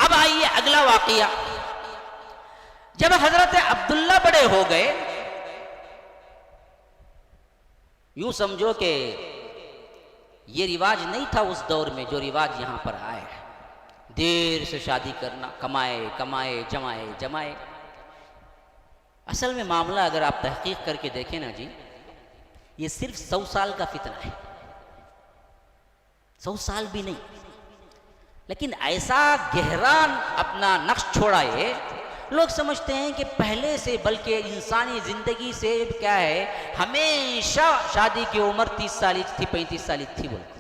अब आइए अगला वाकया। जब हजरत अब्दुल्ला बड़े हो गए, यूं समझो कि ये रिवाज नहीं था उस दौर में जो रिवाज यहां पर आए है, देर से शादी करना, कमाए कमाए जमाए जमाए। असल में मामला अगर आप तहकीक करके देखें ना जी, ये सिर्फ 100 साल का फितना है, 100 साल भी नहीं, लेकिन ऐसा गहरा अपना नक्श छोड़ा है। लोग समझते हैं कि पहले से, बल्कि इंसानी जिंदगी से क्या है, हमेशा शादी की उम्र 30 साल थी, 35 साल थी बोलते।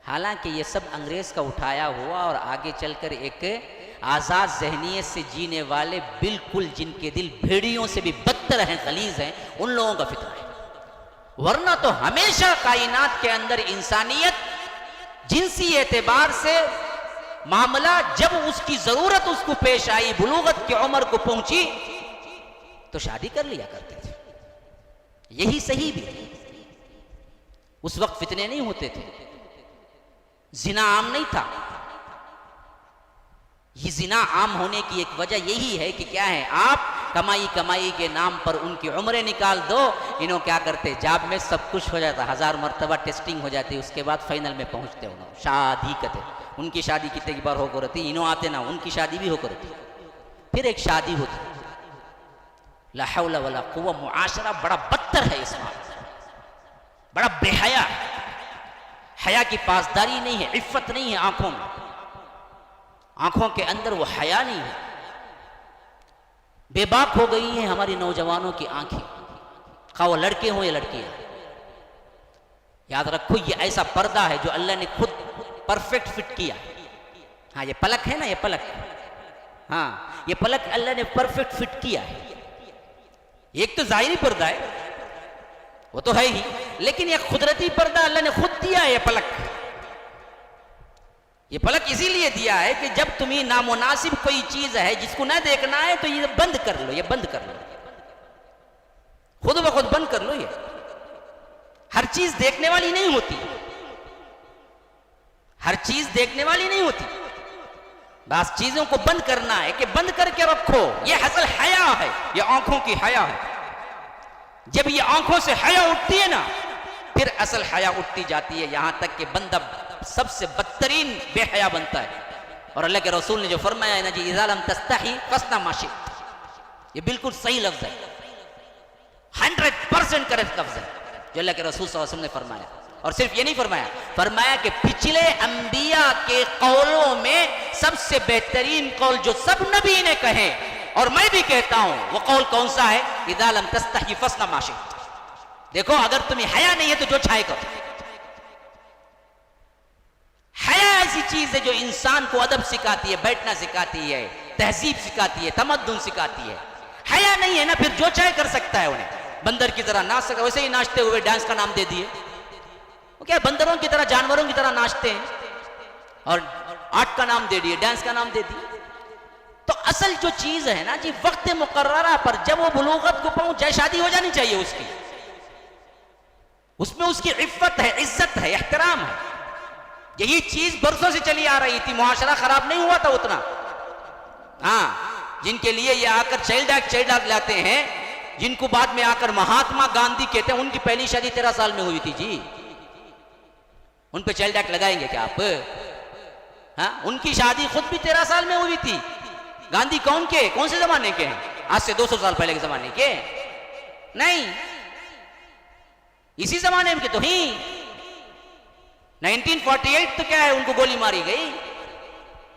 हालांकि ये सब अंग्रेज का उठाया हुआ और आगे चलकर एक आज़ाद ज़हनियत से जीने वाले, बिल्कुल जिनके दिल भेड़ियों से भी बदतर हैं, गलीज हैं, उन लोगों का फितना है। वरना तो हमेशा कायनात के अंदर इंसानियत जिनसी एतबार से मामला, जब उसकी जरूरत उसको पेश आई, बुलूगत की उम्र को पहुंची, तो शादी कर लिया करते थे। यही सही भी है। उस वक्त फितने नहीं होते थे, जिना आम नहीं था। ये जिना आम होने की एक वजह यही है कि क्या है, आप कमाई कमाई के नाम पर उनकी उम्रें निकाल दो। इन्हों क्या करते, जाब में सब कुछ हो जाता, 1000 मरतबा टेस्टिंग हो जाती, उसके बाद फाइनल में पहुंचते हो शादी करते। उनकी शादी कितने की बार होकर रहती, इन्हों आते ना, उनकी शादी भी होकर रहती। फिर एक शादी होती, ला हौला वला कुव्वा। मुआशरा बड़ा बदतर है इसमें, बड़ा बेहया है। हया की पासदारी नहीं है, इफ्फत नहीं है आंखों में, आंखों के अंदर वो हया नहीं है। बेबाक हो गई हैं हमारी नौजवानों की आंखें, खा वो लड़के हों या लड़कियां। याद रखो, ये ऐसा पर्दा है जो अल्लाह ने खुद परफेक्ट फिट किया। हाँ, ये पलक है ना, ये पलक, हाँ ये पलक अल्लाह ने परफेक्ट फिट किया है। एक तो जाहिरी पर्दा है, वो तो है ही, लेकिन ये कुदरती पर्दा अल्लाह ने खुद दिया है। ये पलक, ये पलक इसीलिए दिया है कि जब तुम्हें नामुनासिब कोई चीज है जिसको ना देखना है, तो ये बंद कर लो, ये बंद कर लो, खुद ब खुद बंद कर लो। ये हर चीज देखने वाली नहीं होती, हर चीज देखने वाली नहीं होती। बस चीजों को बंद करना है कि बंद करके रखो। ये असल हया है, ये आंखों की हया है। जब ये आंखों से हया उठती है ना, फिर असल हया उठती जाती है, यहां तक कि बंदा सबसे बदतरीन बेहया बनता है। और अल्लाह के रसूल ने जो फरमाया है ना जी, इज़ा लम तस्तही फस्ना मा शि'त, ये बिल्कुल सही लफ्ज है, 100% करेक्ट लफ्ज है जो अल्लाह के रसूल सल्लल्लाहु अलैहि वसल्लम ने फरमाया। और सिर्फ ये नहीं फरमाया, फरमाया कि पिछले अंबिया के कौलों में सबसे बेहतरीन कौल जो सब नबी ने कहे, और मैं भी कहता हूं, वो कौल कौन सा है? इज़ा लम तस्तही फस्ना मा शि'त। देखो, अगर तुम्हें हया नहीं है तो जो चाहे करो। हया ऐसी चीज है जो इंसान को अदब सिखाती है, बैठना सिखाती है, तहजीब सिखाती है, तमद्दुन सिखाती है। हया नहीं है ना, फिर जो चाहे कर सकता है। उन्हें बंदर की तरह नाच सका, वैसे ही नाचते हुए डांस का नाम दे दिए। वो क्या, बंदरों की तरह, जानवरों की तरह नाचते हैं और आर्ट का नाम दे दिए, डांस का नाम दे दिए। तो असल जो चीज है ना जी, वक्त मुकर्ररा पर जब वो बुलूगत को पहुंच जाए, शादी हो जानी चाहिए उसकी। उसमें उसकी इफ्फत है, इज्जत है, एहतराम है। यही चीज बरसों से चली आ रही थी, मुआशरा खराब नहीं हुआ था उतना। हाँ, जिनके लिए ये आकर चाइल्ड एक्ट लाते हैं, जिनको बाद में आकर महात्मा गांधी कहते हैं, उनकी पहली शादी 13 साल में हुई थी जी। उन पे चाइल्ड एक्ट लगाएंगे क्या आप? हाँ, उनकी शादी खुद भी 13 साल में हुई थी। गांधी कौन के, कौन से जमाने के हैं? आज से 200 साल पहले के जमाने के नहीं, इसी जमाने में के तो ही। 1948 तो क्या है, उनको गोली मारी गई।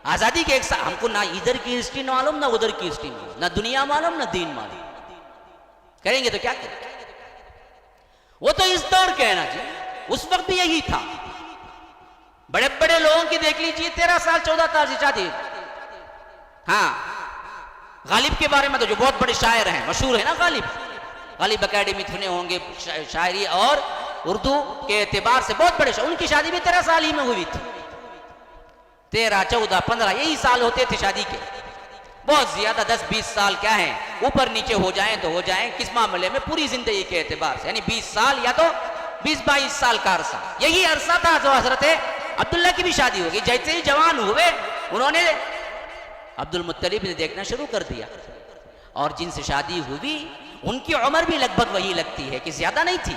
आजादी के एक साल, हमको ना इधर की हिस्ट्री मालूम, ना उधर की हिस्ट्री मालूम, ना दुनिया मालूम, ना दीन मालूम। करेंगे तो क्या करेंगे? वो तो इस दौर के है ना जी, उस वक्त भी यही था। बड़े बड़े लोगों की देख लीजिए, 13 साल 14 साल से शादी। हाँ, गालिब के बारे में तो जो बहुत बड़े शायर हैं, मशहूर है ना गालिब, गालिब अकेडमी सुने होंगे, शायरी और उर्दू के एतबार से बहुत बड़े, उनकी शादी भी 13 साल ही में हुई थी। 13, 14, 15 यही साल होते थे शादी के। बहुत ज्यादा 10-20 साल क्या है, ऊपर नीचे हो जाएं तो हो जाएं, किस मामले में, पूरी जिंदगी के एतबार से, यानी 20 साल या तो 20-22 साल का अरसा, यही अरसा था जो हजरत अब्दुल्ला की भी शादी होगी। जैसे ही जवान हुए, उन्होंने अब्दुल मुत्तलिब ने देखना शुरू कर दिया, और जिनसे शादी हुई उनकी उम्र भी लगभग वही लगती है कि ज्यादा नहीं थी,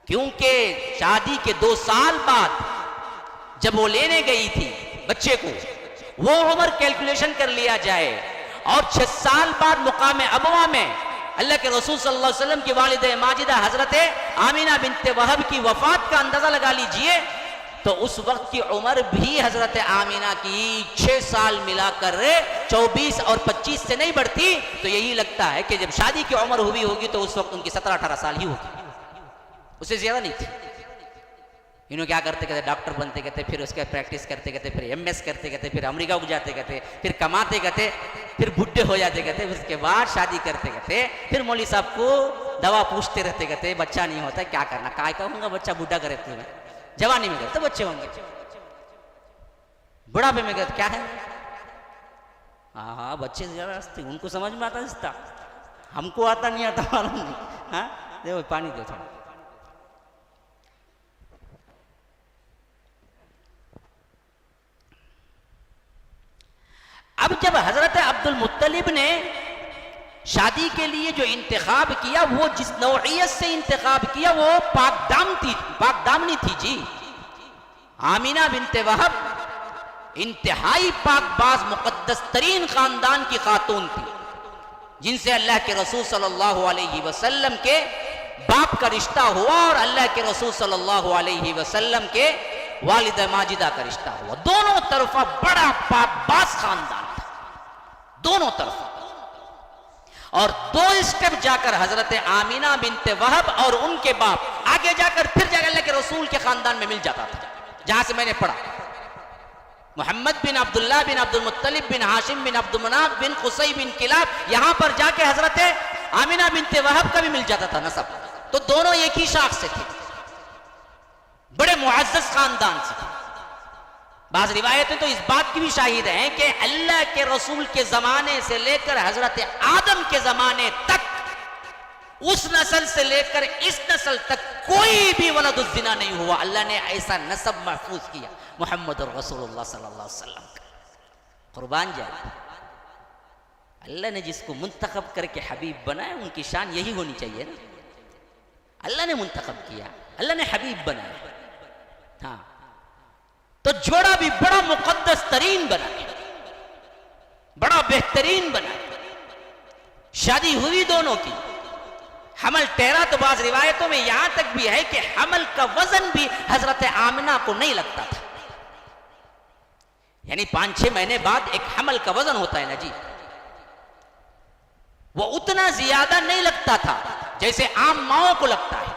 क्योंकि शादी के 2 साल बाद जब वो लेने गई थी बच्चे को, वो उम्र कैलकुलेशन कर लिया जाए, और 6 साल बाद मुकाम अबवा में अल्लाह के रसूल सल्लल्लाहु अलैहि वसल्लम की वालिदा माजिदा हजरत आमिना बिनते वहब की वफात का अंदाजा लगा लीजिए, तो उस वक्त की उम्र भी हजरत आमिना की 6 साल मिलाकर 24 और 25 से नहीं बढ़ती। तो यही लगता है कि जब शादी की उम्र हुई होगी तो उस वक्त उनकी 17-18 साल ही होगी, उससे ज्यादा नहीं थी। इन्हों क्या करते कहते डॉक्टर बनते कहते, फिर उसके प्रैक्टिस करते कहते, फिर MS करते कहते, फिर अमेरिका को जाते कहते, फिर कमाते कहते, फिर बुढ़े हो जाते कहते, उसके बाद शादी करते कहते, फिर मौलवी साहब को दवा पूछते रहते कहते बच्चा नहीं होता क्या करना, काय कहूंगा बच्चा बुढ़ा करे तुम्हें, जवानी में करते बच्चे होंगे, बुढ़ापे में कहते क्या है, हाँ बच्चे जबरदस्ती उनको समझ में आता रिश्ता, हमको आता नहीं आता मालूम नहीं। हाँ देखो पानी दो थोड़ा। अब जब हजरत अब्दुल मुत्तलिब ने शादी के लिए जो इंतखाब किया, वो जिस नौइयत से इंतखाब किया वो पाकदामनी थी जी। आमिना बिनते वहब इंतहाई पाकबाज मुकद्दस तरीन खानदान की खातून थी, जिनसे अल्लाह के रसूल सल्लल्लाहु अलैहि वसल्लम के बाप का रिश्ता हुआ और अल्लाह के रसूल सल्लल्लाहु अलैहि वसल्लम के वालिदा माजिदा का रिश्ता हुआ। दोनों तरफा बड़ा पाकबाज खानदान था, दोनों तरफा। और 2 स्टेप जाकर हजरत आमिना बिनते वहब और उनके बाप आगे जाकर फिर जाकर अल्लाह के रसूल के खानदान में मिल जाता था। जहां से मैंने पढ़ा मोहम्मद बिन अब्दुल्लाह बिन अब्दुल मुत्तलिब बिन हाशिम बिन अब्दुल मनाफ बिन खुसै बिन किलाब, यहां पर जाके हजरत आमिना बिनते वहब का भी मिल जाता था नसब। तो दोनों एक ही शाख से थे, बड़े मुअज़्ज़ज़ खानदान से। बाज़ रिवायतें तो इस बात की भी शाहिद हैं कि अल्लाह के रसूल के जमाने से लेकर हजरत आदम के जमाने तक, उस नस्ल से लेकर इस नस्ल तक कोई भी वलदुज़ ज़िना नहीं हुआ। अल्लाह ने ऐसा नसब महफूज किया मोहम्मद रसूलुल्लाह सल्लल्लाहु अलैहि वसल्लम का। कुर्बान जाए, अल्लाह ने जिसको मुंतखब करके हबीब बनाया उनकी शान यही होनी चाहिए ना। अल्लाह ने मुंतखब किया, अल्लाह ने हबीब बनाया, हाँ, तो जोड़ा भी बड़ा मुकद्दस तरीन बना, बड़ा बेहतरीन बना। शादी हुई दोनों की, हमल ठहरा। तो बाज़ रिवायतों में यहां तक भी है कि हमल का वजन भी हजरत आमिना को नहीं लगता था, यानी 5-6 महीने बाद एक हमल का वजन होता है ना जी, वो उतना ज्यादा नहीं लगता था जैसे आम माओं को लगता है।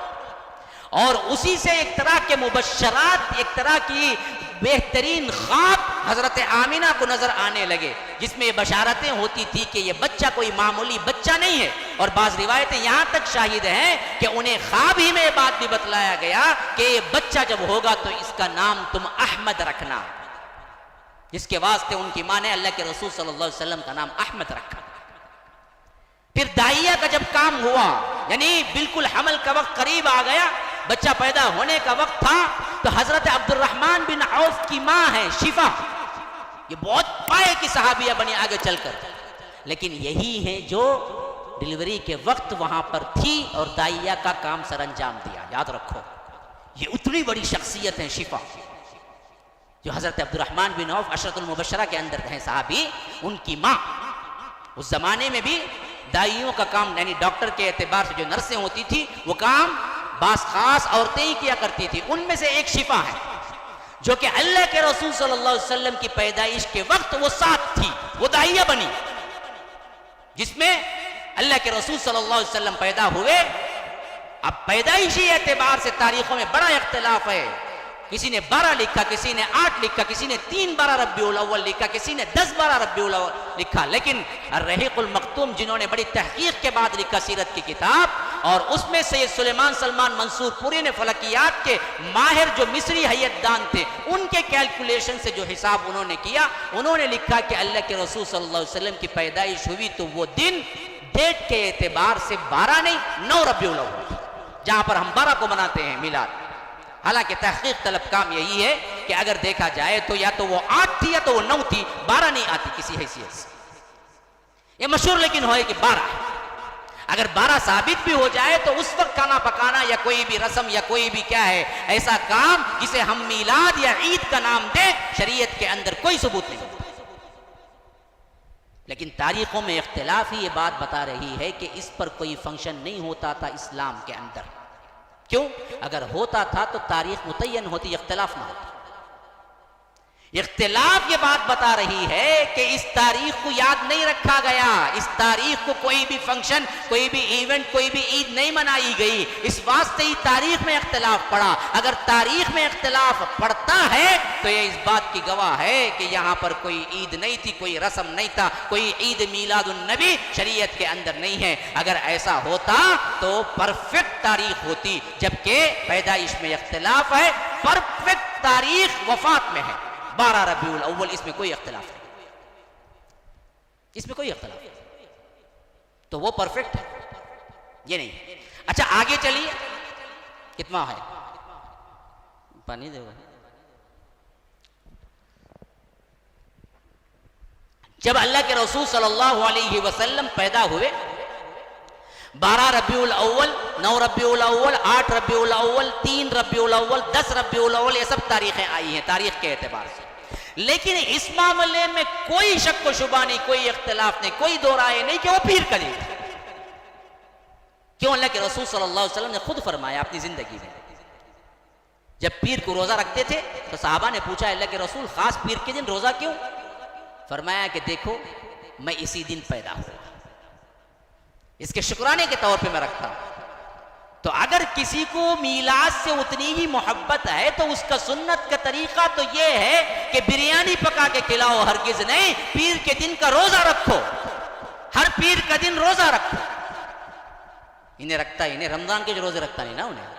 और उसी से एक तरह के मुबश्शरात, एक तरह की बेहतरीन ख्वाब हजरत आमिना को नजर आने लगे, जिसमें ये बशारतें होती थी कि ये बच्चा कोई मामूली बच्चा नहीं है। और बाज़ रिवायतें यहां तक शाहिद हैं कि उन्हें ख्वाब ही में बात भी बतलाया गया कि ये बच्चा जब होगा तो इसका नाम तुम अहमद रखना, जिसके वास्ते उनकी मां ने अल्लाह के रसूल सल्लल्लाहु अलैहि वसल्लम का नाम अहमद रखा। फिर दाइया का जब काम हुआ, यानी बिल्कुल हमल का वक्त करीब आ गया, बच्चा पैदा होने का वक्त था, तो हजरत अब्दुर्रहमान बिन औफ की मां है शिफा, ये बहुत पाए की सहाबिया बनी आगे चलकर, लेकिन यही है जो डिलीवरी के वक्त वहां पर थी और दाइया का काम सरंजाम दिया। याद रखो, ये उतनी बड़ी शख्सियत है शिफा, जो हजरत अब्दुर्रहमान बिन औफ अशरतुल मुबश्शरा के अंदर है साहबी, उनकी मां। उस जमाने में भी दाइयों का काम, यानी डॉक्टर के एतबार से जो नर्सें होती थी, वो काम बास खास औरतें ही किया करती थी। उनमें से एक शिफा है जो कि अल्लाह के रसूल सल्लल्लाहु अलैहि वसल्लम की पैदाइश के वक्त वो साथ थी, वो दाइया बनी, जिसमें अल्लाह के रसूल सल्लल्लाहु अलैहि वसल्लम पैदा हुए। अब पैदाइशी एतबार से तारीखों में बड़ा इख्तिलाफ है, किसी ने 12 लिखा, किसी ने 8 लिखा, किसी ने 3-12 रब्बिउल अव्वल लिखा, किसी ने 10-12 रब्बिउल अव्वल लिखा। लेकिन अर्रहीकुल मख्तूम, जिन्होंने बड़ी तहकीक के बाद लिखा सीरत की किताब, और उसमें से सुलेमान सलमान मंसूर पुरी ने फलकियात के माहिर जो मिस्री हय्यतदान थे, उनके कैलकुलेशन से जो हिसाब उन्होंने किया, उन्होंने लिखा कि अल्लाह के रसूल सल्लल्लाहु अलैहि वसल्लम की पैदाइश हुई तो वो दिन डेट के एतबार से 12 नहीं 9 रब्बिउल अव्वल, जहां पर हम 12 को मनाते हैं मिलाद। हालांकि तहकीक तलब काम यही है कि अगर देखा जाए तो या तो वो 8 थी या तो वो 9 थी, 12 नहीं आती किसी हैसियत से। ये मशहूर लेकिन हो कि 12 है। अगर 12 साबित भी हो जाए तो उस वक्त खाना पकाना या कोई भी रस्म या कोई भी क्या है ऐसा काम जिसे हम मीलाद या ईद का नाम दें, शरीयत के अंदर कोई सबूत नहीं। लेकिन तारीखों में इख्तिलाफ ही ये बात बता रही है कि इस पर कोई फंक्शन नहीं होता था इस्लाम के अंदर। क्यों? अगर होता था तो तारीख मुतय्यन होती, इख्तिलाफ ना होता। इख्तिलाफ ये बात बता रही है कि इस तारीख को याद नहीं रखा गया, इस तारीख को कोई भी फंक्शन, कोई भी इवेंट, कोई भी ईद नहीं मनाई गई, इस वास्ते ही तारीख में इख्तिलाफ पड़ा। अगर तारीख में इख्तिलाफ पड़ता है तो ये इस बात की गवाह है कि यहां पर कोई ईद नहीं थी, कोई रस्म नहीं था, कोई ईद मीलादुन नबी शरीयत के अंदर नहीं है। अगर ऐसा होता तो परफेक्ट तारीख होती, जबकि पैदाइश में इख्तिलाफ है, परफेक्ट तारीख वफात में है 12 रबीउल अव्वल। इसमें कोई इख्तिलाफ नहीं, इसमें कोई इख्तिलाफ नहीं, तो वो परफेक्ट है, ये नहीं। अच्छा आगे चलिए, कितना है पानी देगा। जब अल्लाह के रसूल सल्लल्लाहु अलैहि वसल्लम पैदा हुए, 12 रबीउल अव्वल, 9 रबीउल अव्वल, 8 रबीउल अव्वल, 3 रबीउल अव्वल, 10 रबीउल अव्वल, ये सब तारीखें आई हैं तारीख के एतबार से। लेकिन इस मामले में कोई शक व शुबा नहीं, कोई इख्तिलाफ नहीं, कोई दो राय नहीं कि वो पीर का दिन। क्यों? अल्लाह के रसूल सल्लल्लाहु अलैहि वसल्लम ने खुद फरमाया अपनी जिंदगी में, जब पीर को रोजा रखते थे तो साहबा ने पूछा अल्लाह के रसूल खास पीर के दिन रोजा क्यों? फरमाया कि देखो मैं इसी दिन पैदा हुआ, इसके शुक्राने के तौर पे मैं रखता हूं। तो अगर किसी को मीलाद से उतनी ही मोहब्बत है तो उसका सुन्नत का तरीका तो यह है कि बिरयानी पका के खिलाओ, हरगिज नहीं पीर के दिन का रोजा रखो, हर पीर का दिन रोजा रखो। इन्हें रखता, इन्हें रमजान के जो रोजे रखता नहीं ना, उन्हें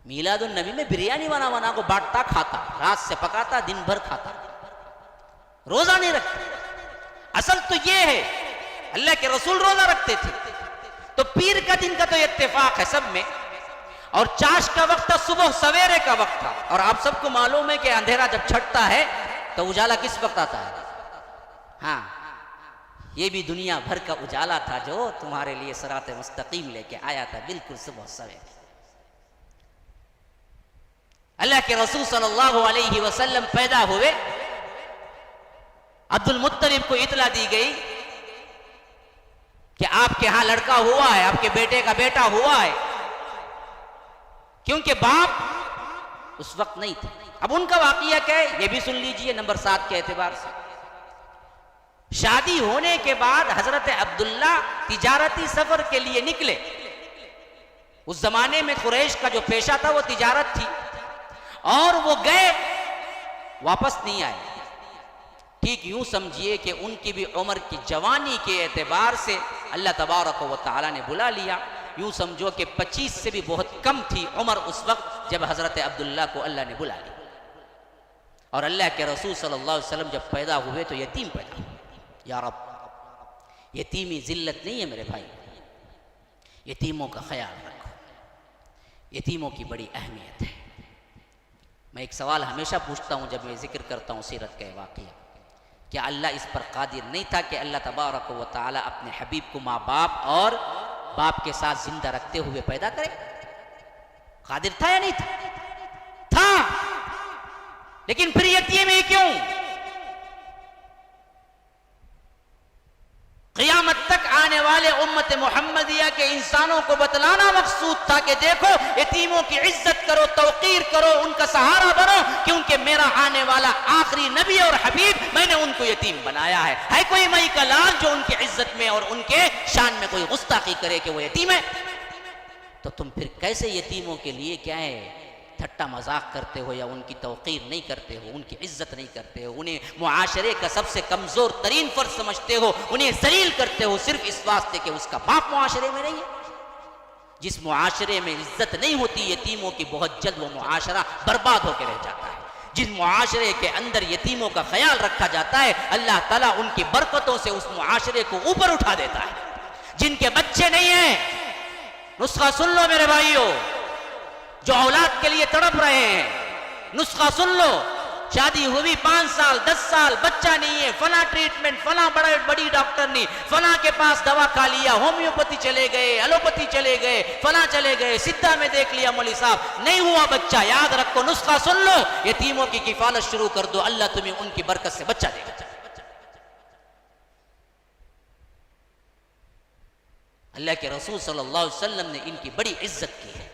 मीलादुन नबी में बिरयानी बना बना को बांटता, खाता, रात से पकाता, दिन भर खाता, रोजा नहीं रखता। असल तो यह है अल्लाह के रसूल रोजा रखते थे, तो पीर का दिन का तो इत्तेफाक है सब में। और चाश का वक्त था, सुबह सवेरे का वक्त था, और आप सबको मालूम है कि अंधेरा जब छटता है तो उजाला किस वक्त आता है? हाँ, ये भी दुनिया भर का उजाला था जो तुम्हारे लिए सिराते मुस्तकीम लेके आया था, बिल्कुल सुबह सवेरे। अल्लाह के रसूल सल्लल्लाहु अलैहि वसल्लम पैदा हुए, अब्दुल मुत्तलिब को इतला दी गई कि आपके यहां लड़का हुआ है, आपके बेटे का बेटा हुआ है, क्योंकि बाप उस वक्त नहीं थे। अब उनका वाकया क्या है ये भी सुन लीजिए नंबर 7 के एतबार से। शादी होने के बाद हजरत अब्दुल्ला तिजारती सफर के लिए निकले। उस जमाने में कुरैश का जो पेशा था वो तिजारत थी, और वो गए, वापस नहीं आए। ठीक यूं समझिए कि उनकी भी उम्र की जवानी के एतबार से अल्लाह तबारक व तआला ने बुला लिया। यूं समझो कि 25 से भी बहुत कम थी उम्र उस वक्त जब हजरत अब्दुल्ला को अल्लाह ने बुला लिया। और अल्लाह के रसूल सल्लल्लाहु अलैहि वसल्लम जब पैदा हुए तो यतीम पैदा हुए। या रब, यतीमी जिल्लत नहीं है मेरे भाई, यतीमों का ख्याल रखो, यतीमों की बड़ी अहमियत है। मैं एक सवाल हमेशा पूछता हूं जब मैं जिक्र करता हूं सीरत का वाक़या, क्या अल्लाह इस पर कादिर नहीं था कि अल्लाह तबारक व तआला अपने हबीब को माँ बाप और बाप के साथ जिंदा रखते हुए पैदा करे? कादिर था या नहीं था? था। लेकिन फिर यतीम ही क्यों? क़यामत तक आने वाले उम्मत मुहम्मदिया के इंसानों को बतलाना मकसूद था कि देखो यतीमों की इज्जत करो, तौकीर करो, उनका सहारा बनो, क्योंकि मेरा आने वाला आखिरी नबी और हबीब, मैंने उनको यतीम बनाया है कोई मई का लाल जो उनकी इज्जत में और उनके शान में कोई गुस्ताखी करे कि वो यतीम है? तो तुम फिर कैसे यतीमों के लिए क्या है ठट्टा मजाक करते हो, या उनकी तौकीर नहीं करते हो, उनकी इज्जत नहीं करते हो, उन्हें मुआशरे का सबसे कमजोर तरीन फर्द समझते हो, उन्हें जलील करते हो सिर्फ इस वास्ते कि उसका बाप मुआशरे में नहीं है। जिस मुआशरे में इज्जत नहीं होती यतीमों की, बहुत जल्द वो मुआशरा बर्बाद होकर रह जाता है। जिस मुआशरे के अंदर यतीमों का ख्याल रखा जाता है, अल्लाह ताला उनकी बरकतों से उस मुआशरे को ऊपर उठा देता है। जिनके बच्चे नहीं हैं, नुस्खा सुन लो मेरे भाइयों, जो औलाद के लिए तड़प रहे हैं, नुस्खा सुन लो, शादी हुई 5 साल 10 साल, बच्चा नहीं है, फला ट्रीटमेंट, फला बड़ी डॉक्टर नहीं, फला के पास दवा खा लिया, होम्योपैथी चले गए, एलोपैथी चले गए, फला चले गए, सिद्धा में देख लिया मौलवी साहब, नहीं हुआ बच्चा। याद रखो, नुस्खा सुन लो, यतीमों की किफालत शुरू कर दो, अल्लाह तुम्हें उनकी बरकत से बच्चा देगा। अल्लाह के रसूल सल्लल्लाहु अलैहि वसल्लम ने इनकी बड़ी इज्जत की है।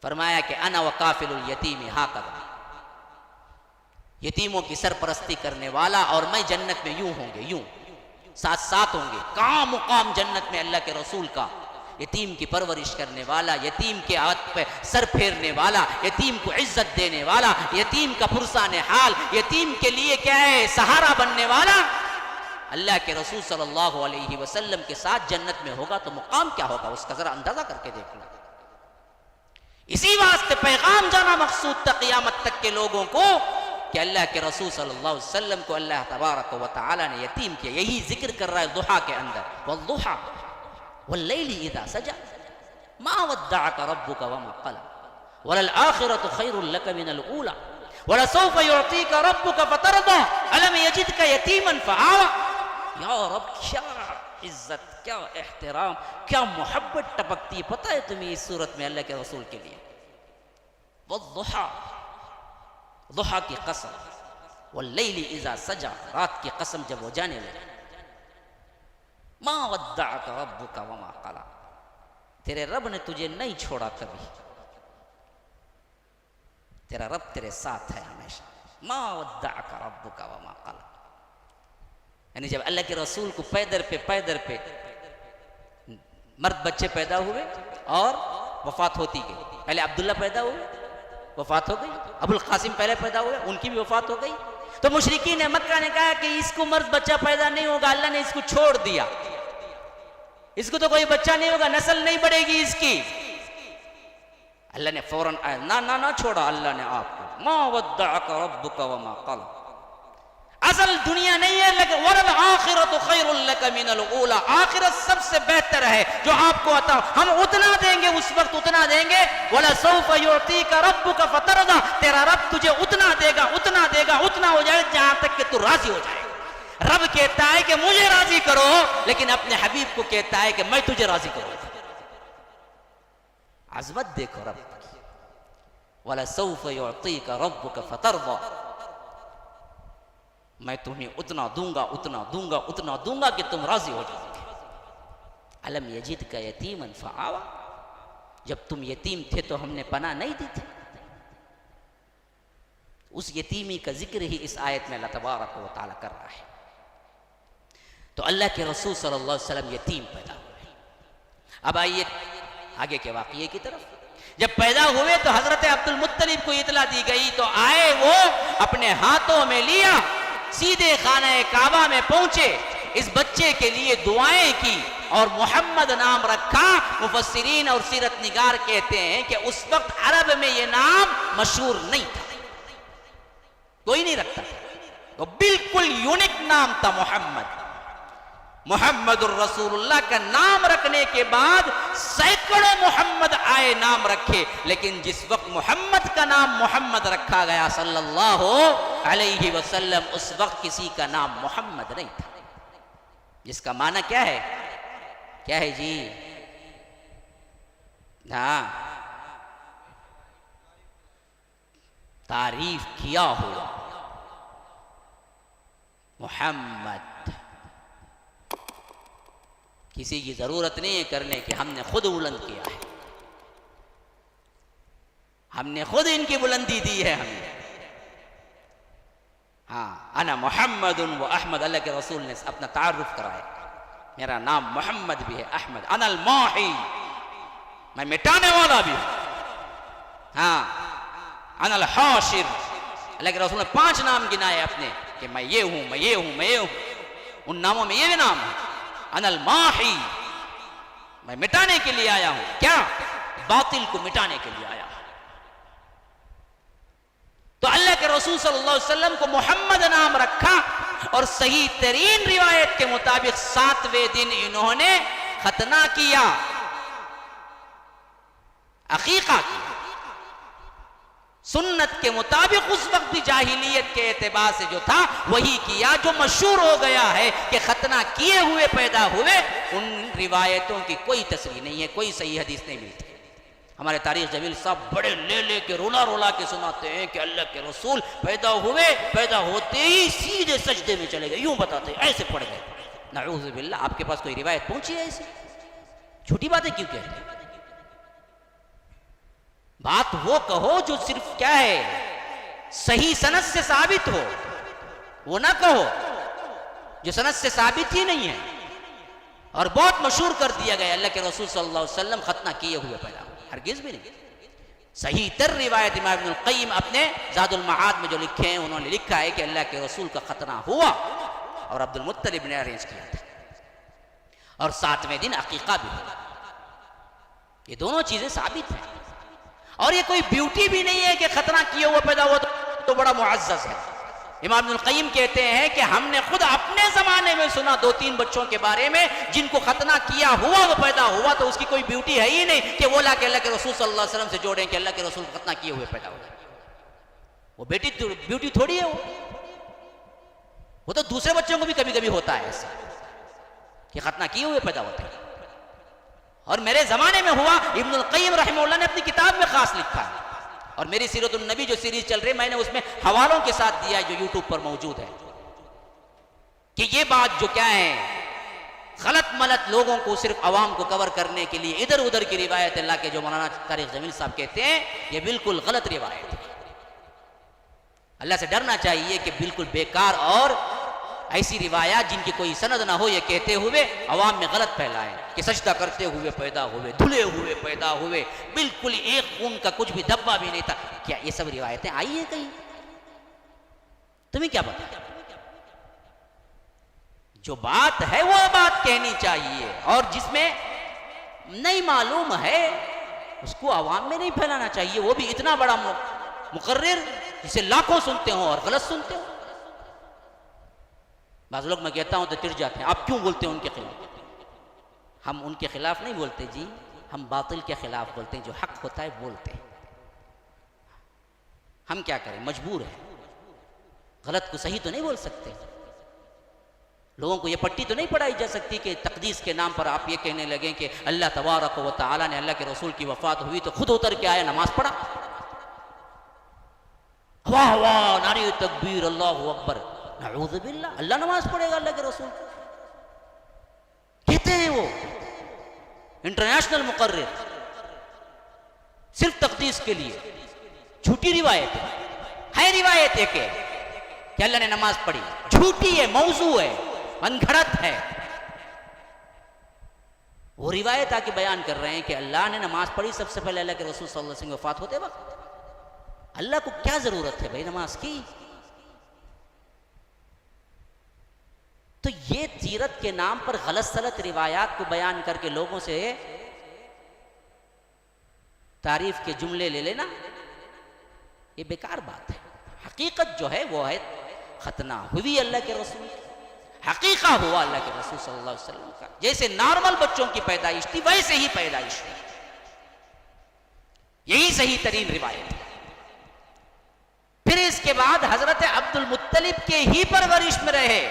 फरमाया कि अना व काफिलुल यतीम हाकदा, यतीमों की सरपरस्ती करने वाला और मैं जन्नत में यूं होंगे, यूं साथ साथ होंगे। कहाँ मुकाम जन्नत में अल्लाह के रसूल का, यतीम की परवरिश करने वाला, यतीम के हाथ पे सर फेरने वाला, यतीम को इज्जत देने वाला, यतीम का पुरसान हाल, यतीम के लिए क्या है सहारा बनने वाला। अल्लाह के रसूल सल्लल्लाहु अलैहि वसल्लम के साथ जन्नत में होगा तो मुकाम क्या होगा, उसका जरा अंदाजा करके देख लो। इसी वास्ते पैगाम जाना मकसूद था क़यामत तक के लोगों को कि अल्लाह के रसूल सल्लल्लाहु अलैहि वसल्लम को अल्लाह तबारक व तआला ने यतीम किया। यही जिक्र कर रहा है दुहा के अंदर, वद्दुहा वल्लैलि इज़ा सजा मा वद्दअका रब्बुका वमा क़ला वलल आखिरतु खैरुल लक मिनल ऊला वलसौफ युअतीका रब्बुका फतरदा अलम यजिदका यतीमन फआवा। या रब, क्या इज्जत, क्या एहतराम, क्या मोहब्बत टपकती है, पता है तुम्हें इस सूरत में अल्लाह के रसूल के लिए। वद्दुहा, दुहा की कसम, वल्लैलि इज़ा सजा, रात की कसम जब हो जाने लगे, मा वद्दअका रब्बुका वमा क़ला, तेरे रब ने तुझे नहीं छोड़ा कभी, तेरा रब तेरे साथ है हमेशा। मा वद्दअका रब्बुका वमा क़ला, यानी जब अल्लाह के रसूल को पैदर पे मर्द बच्चे पैदा हुए और वफात होती गई। पहले अब्दुल्ला पैदा हुए, वफात हो गई, अबुल कासिम पहले पैदा हुए, उनकी भी वफात हो गई। तो मुशरिकीन ने मक्का ने कहा कि इसको मर्द बच्चा पैदा नहीं होगा, अल्लाह ने इसको छोड़ दिया, इसको तो कोई बच्चा नहीं होगा, नस्ल नहीं बढ़ेगी इसकी। अल्लाह ने फौरन ना ना ना छोड़ा, अल्लाह ने आपको, मा वद्दअका रब्बुका वमा क़ला। असल दुनिया नहीं है, लेकिन वरल आखिरतु खैरुल लक मिनल ऊला, आखिरत सबसे बेहतर है जो आपको अता, हम उतना देंगे उस वक्त उतना देंगे। वला सौफ युअतीका रब्बुका फतरदा, तेरा रब तुझे उतना देगा उतना देगा, उतना हो जाए जहां तक कि तू राजी हो जाएगा। रब कहता है कि मुझे राजी करो, लेकिन अपने हबीब को कहता है कि मैं तुझे राजी करूँ। अज़मत देखो रब की, वला सौफ युअतीका रब्बुका फतरदा, मैं तुम्हें उतना दूंगा उतना दूंगा उतना दूंगा कि तुम राजी हो जाओगे। अलम यजिदका यतीमन फआवा, जब तुम यतीम थे तो हमने पनाह नहीं दी थी। उस यतीमी का जिक्र ही इस आयत में अल्लाह तबारक व तआला कर रहा है। तो अल्लाह के रसूल सल्लल्लाहु अलैहि वसल्लम यतीम पैदा हुए। अब आइए आगे के वाक़ये की तरफ। जब पैदा हुए तो हजरत अब्दुल मुत्तलिब को इतला दी गई, तो आए वो, अपने हाथों में लिया, सीधे खाना काबा में पहुंचे, इस बच्चे के लिए दुआएं की और मोहम्मद नाम रखा। मुफस्सिरीन और सीरत निगार कहते हैं कि उस वक्त अरब में यह नाम मशहूर नहीं था, कोई नहीं रखता था, तो बिल्कुल यूनिक नाम था मोहम्मद। मोहम्मदुर रसूलुल्लाह का नाम रखने के बाद सैकड़ों मोहम्मद आए नाम रखे, लेकिन जिस वक्त मोहम्मद का नाम मोहम्मद रखा गया सल्लल्लाहु अलैहि वसल्लम, उस वक्त किसी का नाम मोहम्मद नहीं था, जिसका माना क्या है, क्या है जी, हाँ, तारीफ किया हुआ मोहम्मद। किसी की जरूरत नहीं है करने की, हमने खुद बुलंद किया है, हमने खुद इनकी बुलंदी दी है हमने। हाँ, अना मोहम्मदुन व अहमद, अल्लाह के रसूल ने अपना तारुफ कराया, मेरा नाम मोहम्मद भी है, अहमद, अनल माही, मैं मिटाने वाला भी हूं, हाँ, अनल हाशिर, अल्लाह के रसूल ने 5 नाम गिनाए अपने कि मैं ये हूं, मैं ये हूं, मैं ये हूं। उन नामों में ये भी नाम है, अनल माही, मैं मिटाने के लिए आया हूं, क्या, बातिल को मिटाने के लिए आया हूं। तो अल्लाह के रसूल सल्लल्लाहु अलैहि वसल्लम को मोहम्मद नाम रखा, और सही तरीन रिवायत के मुताबिक 7वें दिन इन्होंने खतना किया, अकीका किया। सुन्नत के मुताबिक उस वक्त भी जाहिलियत के एतबार से जो था वही किया, जो मशहूर हो गया है कि खतना किए हुए पैदा हुए। उन रिवायतों की कोई तस्रीह नहीं है, कोई सही हदीस नहीं मिलती। हमारे तारीख जमील साहब बड़े ले के रोला रोला के सुनाते हैं कि अल्लाह के रसूल पैदा हुए, पैदा होते ही सीधे सजदे में चले गए, यूं बताते ऐसे पड़ गए। नऊज़ु बिल्लाह, आपके पास कोई रिवायत पहुंची है ऐसी? झूठी बातें क्यों कहते हैं? बात वो कहो जो सिर्फ क्या है, सही सनद से साबित हो, वो ना कहो जो सनद से साबित ही नहीं है। और बहुत मशहूर कर दिया गया अल्लाह के रसूल सल्लल्लाहु अलैहि वसल्लम खतना किए हुए पैदा हुए, हरगिज भी नहीं। सही तर रिवायत इमाम इब्नुल क़य्यिम अपने ज़ादुल मआद में जो लिखे हैं, उन्होंने लिखा है कि अल्लाह के रसूल का खतना हुआ और अब्दुल मुत्तलिब ने अरेंज किया था, और 7वें दिन अकीका भी हुआ। ये दोनों चीजें साबित हैं। और ये कोई ब्यूटी भी नहीं है कि खतना किए हुआ पैदा हुआ तो बड़ा मुअज़्ज़ज़ है। इमाम इब्नुल क़य्यिम कहते हैं कि हमने खुद अपने जमाने में सुना 2-3 बच्चों के बारे में जिनको खतना किया हुआ वो पैदा हुआ, तो उसकी कोई ब्यूटी है ही नहीं कि वो ला के अल्लाह के रसूल सल्लल्लाहु अलैहि वसल्लम से जोड़ें कि अल्लाह के रसूल खतना किए हुए पैदा हुआ। वो ब्यूटी थोड़ी है वो तो दूसरे बच्चों को भी कभी कभी होता है ऐसा कि खतना किए हुए पैदा होते हैं। और मेरे जमाने में हुआ, इब्नुल क़य्यिम रहमहुल्लाह ने अपनी किताब में खास लिखा है। और मेरी सीरतुन नबी जो सीरीज चल रही है, मैंने उसमें हवालों के साथ दिया है जो यूट्यूब पर मौजूद है, कि ये बात जो क्या है, गलत मलत लोगों को सिर्फ अवाम को कवर करने के लिए इधर उधर की रिवायत ला के जो मौलाना तारिक जमील साहब कहते हैं, ये बिल्कुल गलत रिवायत है। अल्लाह से डरना चाहिए कि बिल्कुल बेकार और ऐसी रिवायात जिनकी कोई सनद ना हो, ये कहते हुए अवाम में गलत फैलाएं कि सजदा करते हुए पैदा हुए, धुले हुए पैदा हुए, बिल्कुल एक खून का कुछ भी धब्बा भी नहीं था। क्या ये सब रिवायतें आई है कहीं? तुम्हें क्या पता? जो बात है वो बात कहनी चाहिए, और जिसमें नहीं मालूम है उसको अवाम में नहीं फैलाना चाहिए, वो भी इतना बड़ा मुकर्रिर जिसे लाखों सुनते हो और गलत सुनते हो। बाज़ लोग मैं कहता हूं तो चिढ़ जाते हैं, आप क्यों बोलते हैं उनके खिलाफ? हम उनके खिलाफ नहीं बोलते जी, हम बातिल के खिलाफ बोलते हैं, जो हक होता है बोलते हैं। हम क्या करें, मजबूर है, गलत को सही तो नहीं बोल सकते। लोगों को ये पट्टी तो नहीं पढ़ाई जा सकती कि तकदीस के नाम पर आप ये कहने लगे कि अल्लाह तबारक व तआला ने अल्लाह के रसूल की वफात हुई तो खुद उतर के आया, नमाज पढ़ा, वाह वाह नारे तकबीर अल्लाहु अकबर, नऊज़ु बिल्लाह, अल्लाह नमाज पढ़ेगा अल्लाह के रसूल? कहते हैं वो इंटरनेशनल मुकर्रिर सिर्फ तकदीस के लिए। झूठी रिवायत है रिवायत एक है कि अल्लाह ने नमाज पढ़ी, झूठी है, मौजू है, अनघड़त है। वो रिवायत आके बयान कर रहे हैं कि अल्लाह ने नमाज पढ़ी सबसे पहले अल्लाह के रसूल सल्लल्लाहु अलैहि वसल्लम की वफात होते वक्त। अल्लाह को क्या जरूरत है भाई नमाज की? तो ये सीरत के नाम पर गलत सलत रिवायात को बयान करके लोगों से तारीफ के जुमले ले लेना, ये बेकार बात है। हकीकत जो है वो है खतना हुई अल्लाह के रसूल, हकीका हुआ अल्लाह के रसूल सल्लल्लाहु अलैहि वसल्लम का। जैसे नॉर्मल बच्चों की पैदाइश थी वैसे ही पैदाइश हुई, यही सही तरीन रिवायत है। फिर इसके बाद हजरत अब्दुल मुत्तलिब के ही परवरिश में रहे,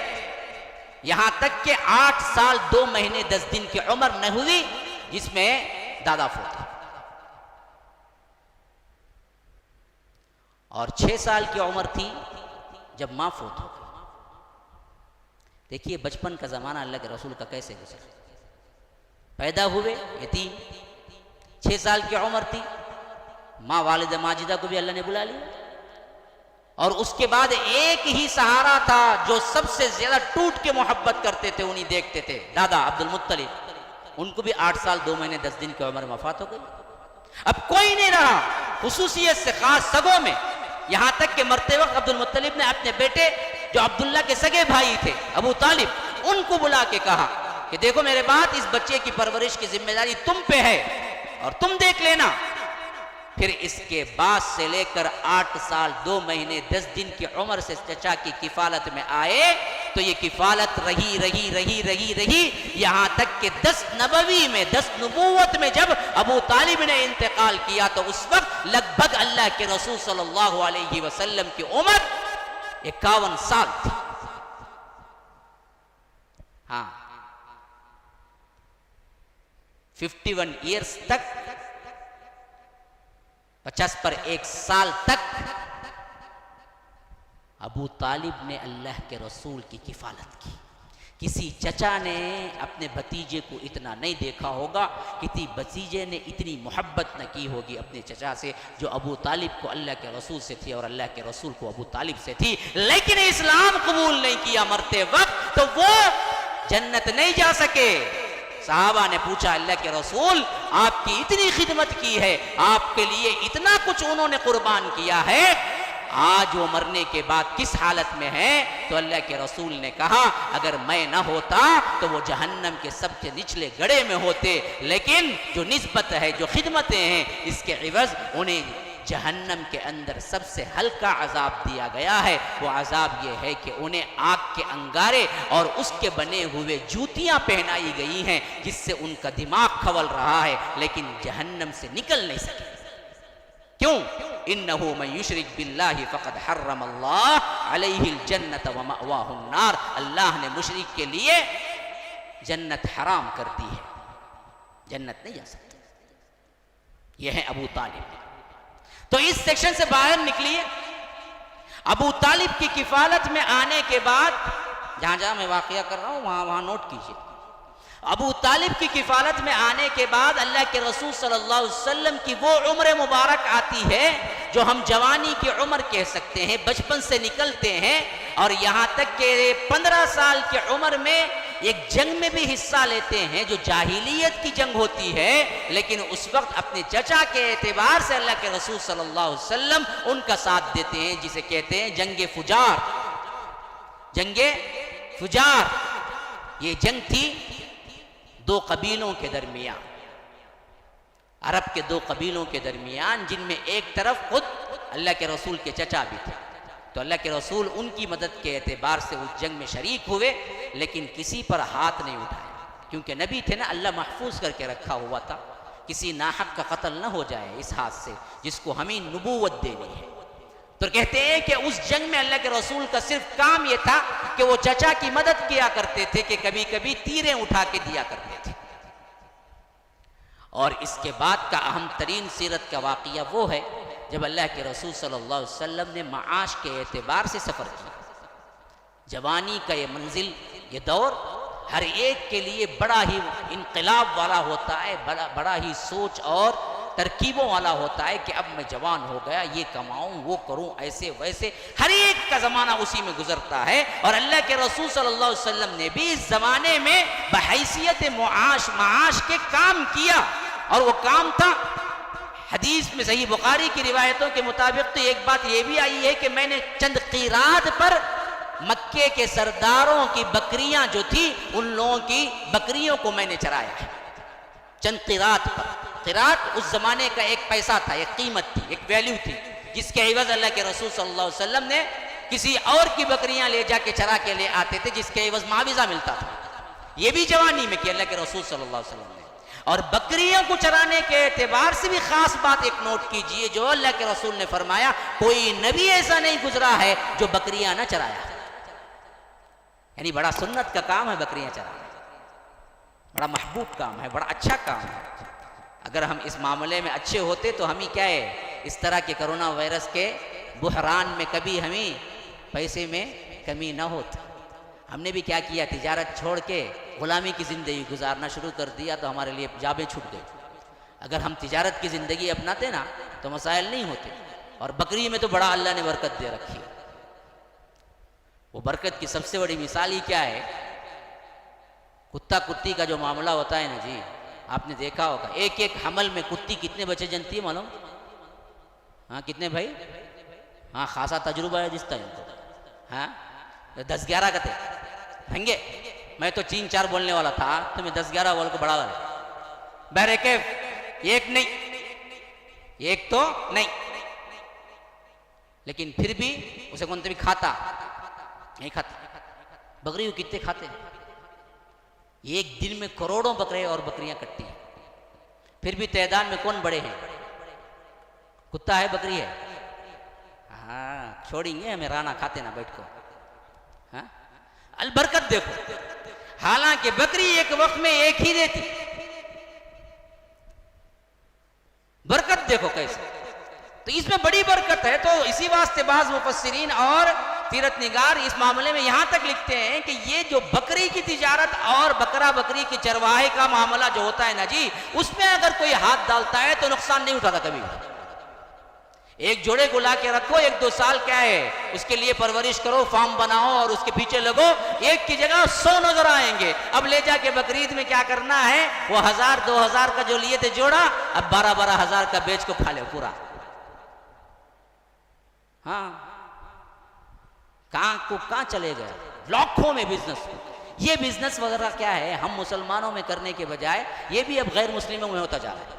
यहां तक के 8 साल 2 महीने 10 दिन की उम्र न हुई जिसमें दादा फौत, और 6 साल की उम्र थी जब मां फौत हो गई। देखिए बचपन का जमाना अल्लाह के रसूल का कैसे गुजरा। पैदा हुए यतीम, 6 साल की उम्र थी, मां वालिद माजिदा को भी अल्लाह ने बुला लिया, और उसके बाद एक ही सहारा था जो सबसे ज्यादा टूट के मोहब्बत करते थे, उन्हीं देखते थे, दादा अब्दुल मुत्तलिब। उनको भी 8 साल 2 महीने 10 दिन की उम्र में वफात हो गई। अब कोई नहीं रहा खुसूसियत से खास सगों में, यहां तक कि मरते वक्त अब्दुल मुत्तलिब ने अपने बेटे जो अब्दुल्ला के सगे भाई थे अबू तालिब, उनको बुला के कहा कि देखो मेरे बात, इस बच्चे की परवरिश की जिम्मेदारी तुम पे है और तुम देख लेना। फिर इसके बाद से लेकर 8 साल 2 महीने 10 दिन की उम्र से चचा की किफालत में आए तो ये किफालत रही रही रही रही रही यहां तक कि 10 नबवी में 10 नबूवत में जब अबू तालिब ने इंतकाल किया तो उस वक्त लगभग अल्लाह के रसूल सल्लल्लाहु अलैहि वसल्लम की उम्र 51 साल थी। हाँ, 51 ईयर्स तक, 50 पर 1 साल तक अबू तालिब ने अल्लाह के रसूल की किफालत की। किसी चचा ने अपने भतीजे को इतना नहीं देखा होगा, किसी भतीजे ने इतनी मोहब्बत न की होगी अपने चचा से जो अबू तालिब को अल्लाह के रसूल से थी और अल्लाह के रसूल को अबू तालिब से थी। लेकिन इस्लाम कबूल नहीं किया मरते वक्त, तो वो जन्नत नहीं जा सके। सहाबा ने पूछा, अल्लाह के रसूल आपकी इतनी खिदमत की है, आपके लिए इतना कुछ उन्होंने कुर्बान किया है, आज वो मरने के बाद किस हालत में है? तो अल्लाह के रसूल ने कहा, अगर मैं न होता तो वो जहन्नम के सबसे निचले गड़े में होते, लेकिन जो निस्बत है, जो खिदमतें हैं, इसके इवज उन्हें जहन्नम के अंदर सबसे हल्का अजाब दिया गया है। वो अजाब ये है कि उन्हें आग के अंगारे और उसके बने हुए जूतियां पहनाई गई हैं, जिससे उनका दिमाग खवल रहा है, लेकिन जहन्नम से निकल नहीं सके। क्यों? इन्नहु मन युशरिक बिल्लाहि फक़द हर्रम अल्लाह अलैहिल जन्नत व मअवाहुन नार। अल्लाह ने मुशरिक के लिए जन्नत हराम कर दी है, जन्नत नहीं जा सकता। यह है अबू तालिब। तो इस सेक्शन से बाहर निकलिए। अबू तालिब की किफालत में आने के बाद, जहां जहां मैं वाकया कर रहा हूं वहां वहां नोट कीजिए। अबू तालिब की किफालत में आने के बाद अल्लाह के रसूल सल्लल्लाहु अलैहि वसल्लम की वो उम्र मुबारक आती है जो हम जवानी की उम्र कह सकते हैं, बचपन से निकलते हैं और यहाँ तक कि 15 साल की उम्र में एक जंग में भी हिस्सा लेते हैं जो जाहिलियत की जंग होती है। लेकिन उस वक्त अपने चचा के एतबार से अल्लाह के रसूल सल्लल्लाहु अलैहि वसल्लम उनका साथ देते हैं, जिसे कहते हैं जंगे फुजार। जंगे फुजार ये जंग थी 2 कबीलों के दरमियान, अरब के 2 कबीलों के दरमियान, जिनमें एक तरफ खुद अल्लाह के रसूल के चचा भी थे। तो अल्लाह के रसूल उनकी मदद के एतबार से उस जंग में शरीक हुए, लेकिन किसी पर हाथ नहीं उठाया, क्योंकि नबी थे ना, अल्लाह महफूज करके रखा हुआ था, किसी नाहक का कत्ल न हो जाए इस हाथ से जिसको हमें नबूवत देनी है। तो कहते हैं कि उस जंग में अल्लाह के रसूल का सिर्फ काम यह था कि वो चचा की मदद किया करते थे, कि कभी कभी तीरें उठा के दिया करते थे। और इसके बाद का अहम तरीन सीरत का वाक़या वो है जब अल्लाह के रसूल सल्लल्लाहु अलैहि वसल्लम ने माश के एतबार से सफ़र किया। जवानी का ये मंजिल, ये दौर हर एक के लिए बड़ा ही इनकलाब वाला होता है, बड़ा ही सोच और तरकीबों वाला होता है कि अब मैं जवान हो गया, ये कमाऊं, वो करूं, ऐसे वैसे, हर एक का ज़माना उसी में गुजरता है। और अल्लाह के रसूल सल्लल्लाहु अलैहि वसल्लम ने भी इस ज़माने में बहैसियत माश के काम किया, और वो काम था, हदीस में सही बुखारी की रिवायतों के मुताबिक तो एक बात ये भी आई है कि मैंने चंद क़ीरात पर मक्के के सरदारों की बकरियां जो थी, उन लोगों की बकरियों को मैंने चराया है, चंद क़ीरात पर। क़ीरात उस जमाने का एक पैसा था, एक कीमत थी, एक वैल्यू थी, जिसके एवज अल्लाह के रसूल सल्लल्लाहु अलैहि वसल्लम ने किसी और की बकरियां ले जाके चरा के ले आते थे, जिसके एवज मुआविजा मिलता था। ये भी जवानी में किया अल्लाह के रसूल सल्लल्लाहु अलैहि वसल्लम ने। और बकरियों को चराने के एतबार से भी खास बात एक नोट कीजिए, जो अल्लाह के रसूल ने फरमाया, कोई नबी ऐसा नहीं गुजरा है जो बकरियां ना चराया। यानी बड़ा सुन्नत का काम है बकरियां चराना, बड़ा महबूब काम है, बड़ा अच्छा काम है। अगर हम इस मामले में अच्छे होते तो हम ही क्या है, इस तरह के कोरोना वायरस के बुहरान में कभी हमें पैसे में कमी ना होती। हमने भी क्या किया, तिजारत छोड़ के गुलामी की ज़िंदगी गुजारना शुरू कर दिया, तो हमारे लिए जाबे छूट गए। अगर हम तिजारत की ज़िंदगी अपनाते ना तो मसाइल नहीं होते। और बकरी में तो बड़ा अल्लाह ने बरकत दे रखी है। वो बरकत की सबसे बड़ी मिसाल ही क्या है, कुत्ता कुत्ती का जो मामला होता है ना जी, आपने देखा होगा, एक एक हमल में कुत्ती कितने बच्चे जनती है मालूम? हाँ कितने भाई? हाँ खासा तजुर्बा है जिसका इनको। हाँ 10-11 का थे हंगे, मैं तो 3-4 बोलने वाला था, तो मैं 10-11 बोल को बढ़ा वाले बैरेकेफ, एक नहीं, एक तो नहीं, लेकिन फिर भी उसे कौन भी खाता नहीं खाता। बकरी कितने खाते हैं? एक दिन में करोड़ों बकरे और बकरियां कटती हैं, फिर भी तैदाद में कौन बड़े हैं? कुत्ता है, बकरी है? हाँ, छोड़ेंगे हमें, राना खाते ना बैठ को। हाँ, अलबरकत देखो, हालांकि बकरी एक वक्त में एक ही देती, बरकत देखो कैसे। तो इसमें बड़ी बरकत है। तो इसी वास्ते बाज मुफस्सिरीन और तीरथ निगार इस मामले में यहां तक लिखते हैं कि ये जो बकरी की तिजारत और बकरा बकरी के चरवाहे का मामला जो होता है ना जी, उसमें अगर कोई हाथ डालता है तो नुकसान नहीं उठाता कभी। एक जोड़े को ला के रखो, 1-2 साल क्या है, उसके लिए परवरिश करो, फार्म बनाओ और उसके पीछे लगो, एक की जगह 100 नजर आएंगे। अब ले जाके बकरीद में क्या करना है, वो 1000-2000 का जो लिए थे जोड़ा, अब 12-12 हजार का बेच को खा ले पूरा। हाँ, कहां को कहां चले गए, लाखों में बिजनेस। ये बिजनेस वगैरह क्या है, हम मुसलमानों में करने के बजाय ये भी अब गैर मुस्लिमों में होता जा रहा है,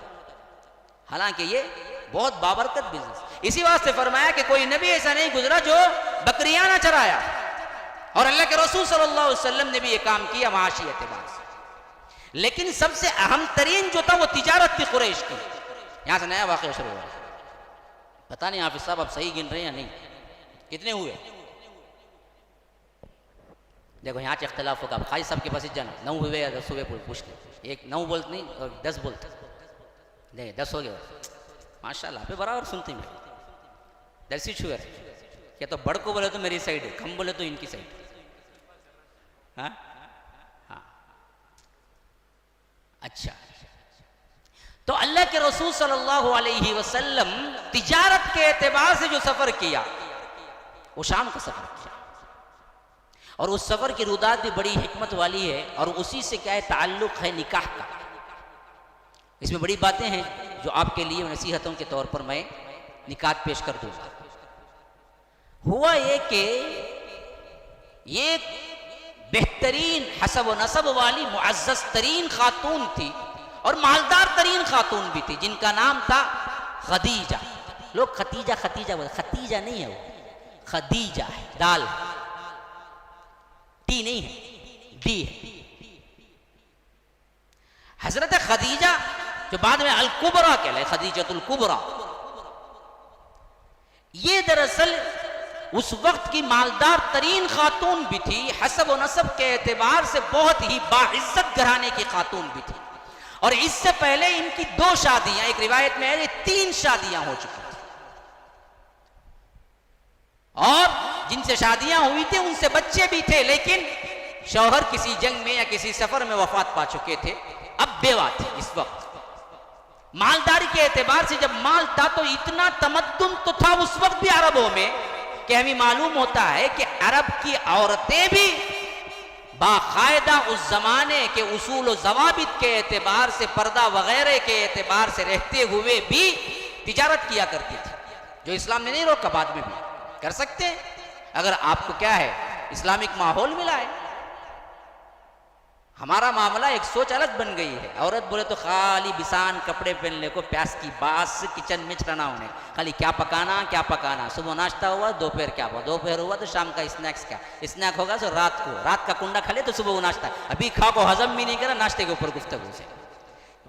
हालांकि ये बहुत बाबरकत बिजनेस। इसी वास्ते फरमाया कि कोई नबी ऐसा नहीं गुजरा जो बकरियां ना चराया, और अल्लाह के रसूल सल्लल्लाहु अलैहि वसल्लम ने भी ये काम किया माशी एतबार से। लेकिन सबसे अहम तरीन जो था वो तिजारत थी कुरैश की। यहां से नया वाकया शुरू हुआ। पता नहीं हाफिज साहब आप सही गिन रहे हैं या नहीं, कितने हुए? देखो यहाँ से इख्तलाफ होगा, खाई साहब के पास ही जाना, 9 हुए या 10 हुए पूछ ले। एक 9 बोलते नहीं और 10 बोलते नहीं, 10 हो गया माशाल्लाह, पे बराबर सुनती मैं। 10 ही छुए क्या, तो बड़ को बोले तो मेरी साइड है, कम बोले तो इनकी साइड। हाँ हाँ, अच्छा। तो अल्लाह के रसूल सल्लल्लाहु अलैहि वसल्लम तिजारत के एतबार से जो सफर किया वो शाम का सफर किया, और उस सफर की रुदात भी बड़ी हिकमत वाली है, और उसी से क्या है ताल्लुक है निकाह का। इसमें बड़ी बातें हैं जो आपके लिए नसीहतों के तौर पर मैं निकात पेश कर दूंगा। हुआ ये कि ये बेहतरीन हसब व नसब वाली मुअज़्ज़ज़ तरीन खातून थी और मालदार तरीन खातून भी थी, जिनका नाम था खदीजा। लोग खतीजा खतीजा बोलते, खतीजा नहीं है वो, खदीजा है, दाल टी नहीं है, डी है। हजरत खदीजा जो बाद में अल कुबरा कहलाए, खदीजतुल कुबरा, ये दरअसल उस वक्त की मालदार तरीन खातून भी थी, हसब व नसब के एतबार से बहुत ही बाइज्जत घराने की खातून भी थी। और इससे पहले इनकी 2 शादियां, एक रिवायत में है 3 शादियां हो चुकी थी, और जिनसे शादियां हुई थी उनसे बच्चे भी थे, लेकिन शौहर किसी जंग में या किसी सफर में वफात पा चुके थे, अब बेवा थी। इस वक्त मालदारी के एतबार से जब माल था तो इतना तमद्दुन तो था उस वक्त भी अरबों में कि हमें मालूम होता है कि अरब की औरतें भी बाकायदा उस जमाने के उसूल व ज़वाबित के एतबार से, पर्दा वगैरह के एतबार से रहते हुए भी तिजारत किया करती थी, जो इस्लाम ने नहीं रोका, बाद में भी कर सकते हैं अगर आपको क्या है इस्लामिक माहौल मिला है। हमारा मामला एक सोच अलग बन गई है। औरत बोले तो खाली बिसान कपड़े पहनने को, प्यास की बास किचन में चढ़ना उन्हें, खाली क्या पकाना। सुबह नाश्ता हुआ, दोपहर क्या हुआ, दोपहर हुआ तो शाम का स्नैक्स क्या, स्नैक होगा तो रात को, रात का कुंडा खा ले तो सुबह वो नाश्ता, अभी खा को हजम भी नहीं करा, नाश्ते के ऊपर गुफ्तगू से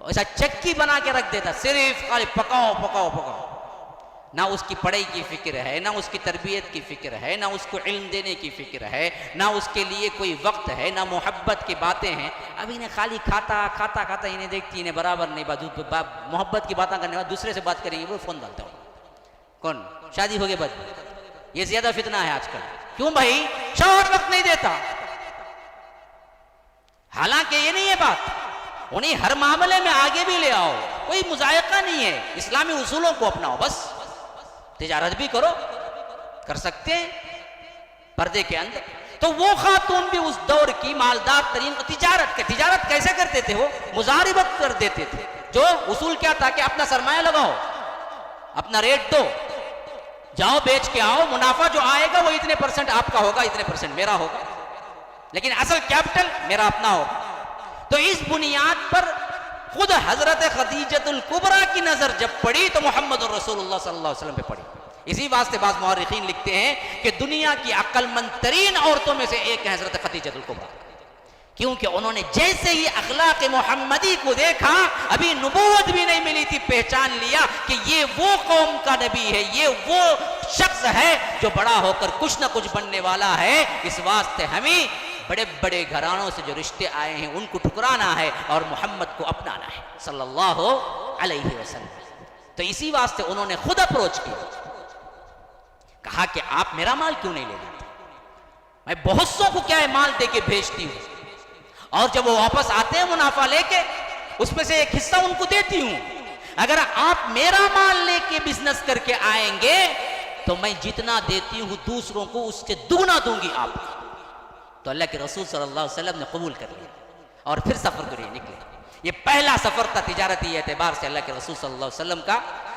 ऐसा चक्की बना के रख देता, सिर्फ खाली पकाओ। ना उसकी पढ़ाई की फिक्र है, ना उसकी तरबियत की फिक्र है, ना उसको इल्म देने की फिक्र है, ना उसके लिए कोई वक्त है, ना मोहब्बत की बातें हैं। अब इन्हें खाली खाता इन्हें देखती, इन्हें बराबर नहीं मोहब्बत की बातें करने बाद दूसरे से बात करेंगे, वो फोन डालता हूँ, कौन शादी हो गए बाद। ये ज्यादा फितना है आजकल। क्यों भाई, शौहर वक्त नहीं देता। हालांकि ये नहीं है बात, उन्हें हर मामले में आगे भी ले आओ, कोई मुजायका नहीं है, इस्लामी उसूलों को अपनाओ, बस तिजारत भी करो, कर सकते हैं पर्दे के अंदर। तो वो खातून भी उस दौर की मालदार तरीन तिजारत कैसे करते थे, वो मुजारिबत कर देते थे। जो उसूल क्या था कि अपना सरमाया लगाओ, अपना रेट दो, जाओ बेच के आओ, मुनाफा जो आएगा वो इतने % आपका होगा, इतने % मेरा होगा, लेकिन असल कैपिटल मेरा अपना होगा। तो इस बुनियाद पर खुद हजरत खदीजतुल कुबरा की नजर जब पड़ी तो मोहम्मद रसूलुल्लाह सल्लल्लाहु अलैहि वसल्लम पे पड़ी। इसी वास्ते बाज़ मुअर्रिखीन लिखते हैं कि दुनिया की अक्लमंद तरीन औरतों में से एक है हज़रत खदीजतुल कुबरा, क्योंकि उन्होंने जैसे ही अखलाक मोहम्मदी को देखा, अभी नबूवत भी नहीं मिली थी, पहचान लिया कि ये वो कौम का नबी है, ये वो शख्स है जो बड़ा होकर कुछ ना कुछ बनने वाला है। इस वास्ते हमें बड़े बड़े घरानों से जो रिश्ते आए हैं उनको ठुकराना है और मोहम्मद को अपनाना है सल्लल्लाहु अलैहि वसल्लम। तो इसी वास्ते उन्होंने खुद अप्रोच किया, कहा कि आप मेरा माल क्यों नहीं ले जाते, मैं बहुत सौ को क्या है माल दे के भेजती हूँ, और जब वो वापस आते हैं मुनाफा लेके उसमें से एक हिस्सा उनको देती हूं। अगर आप मेरा माल लेके बिजनेस करके आएंगे तो मैं जितना देती हूं दूसरों को उससे दुगना दूंगी आपको। तो अल्लाह के रसूल सल्लल्लाहु अलैहि वसल्लम ने कबूल कर लिया और फिर सफर के लिए निकले। ये पहला सफर था तिजारती एतबार से अल्लाह के रसूल सल्लल्लाहु अलैहि वसल्लम का,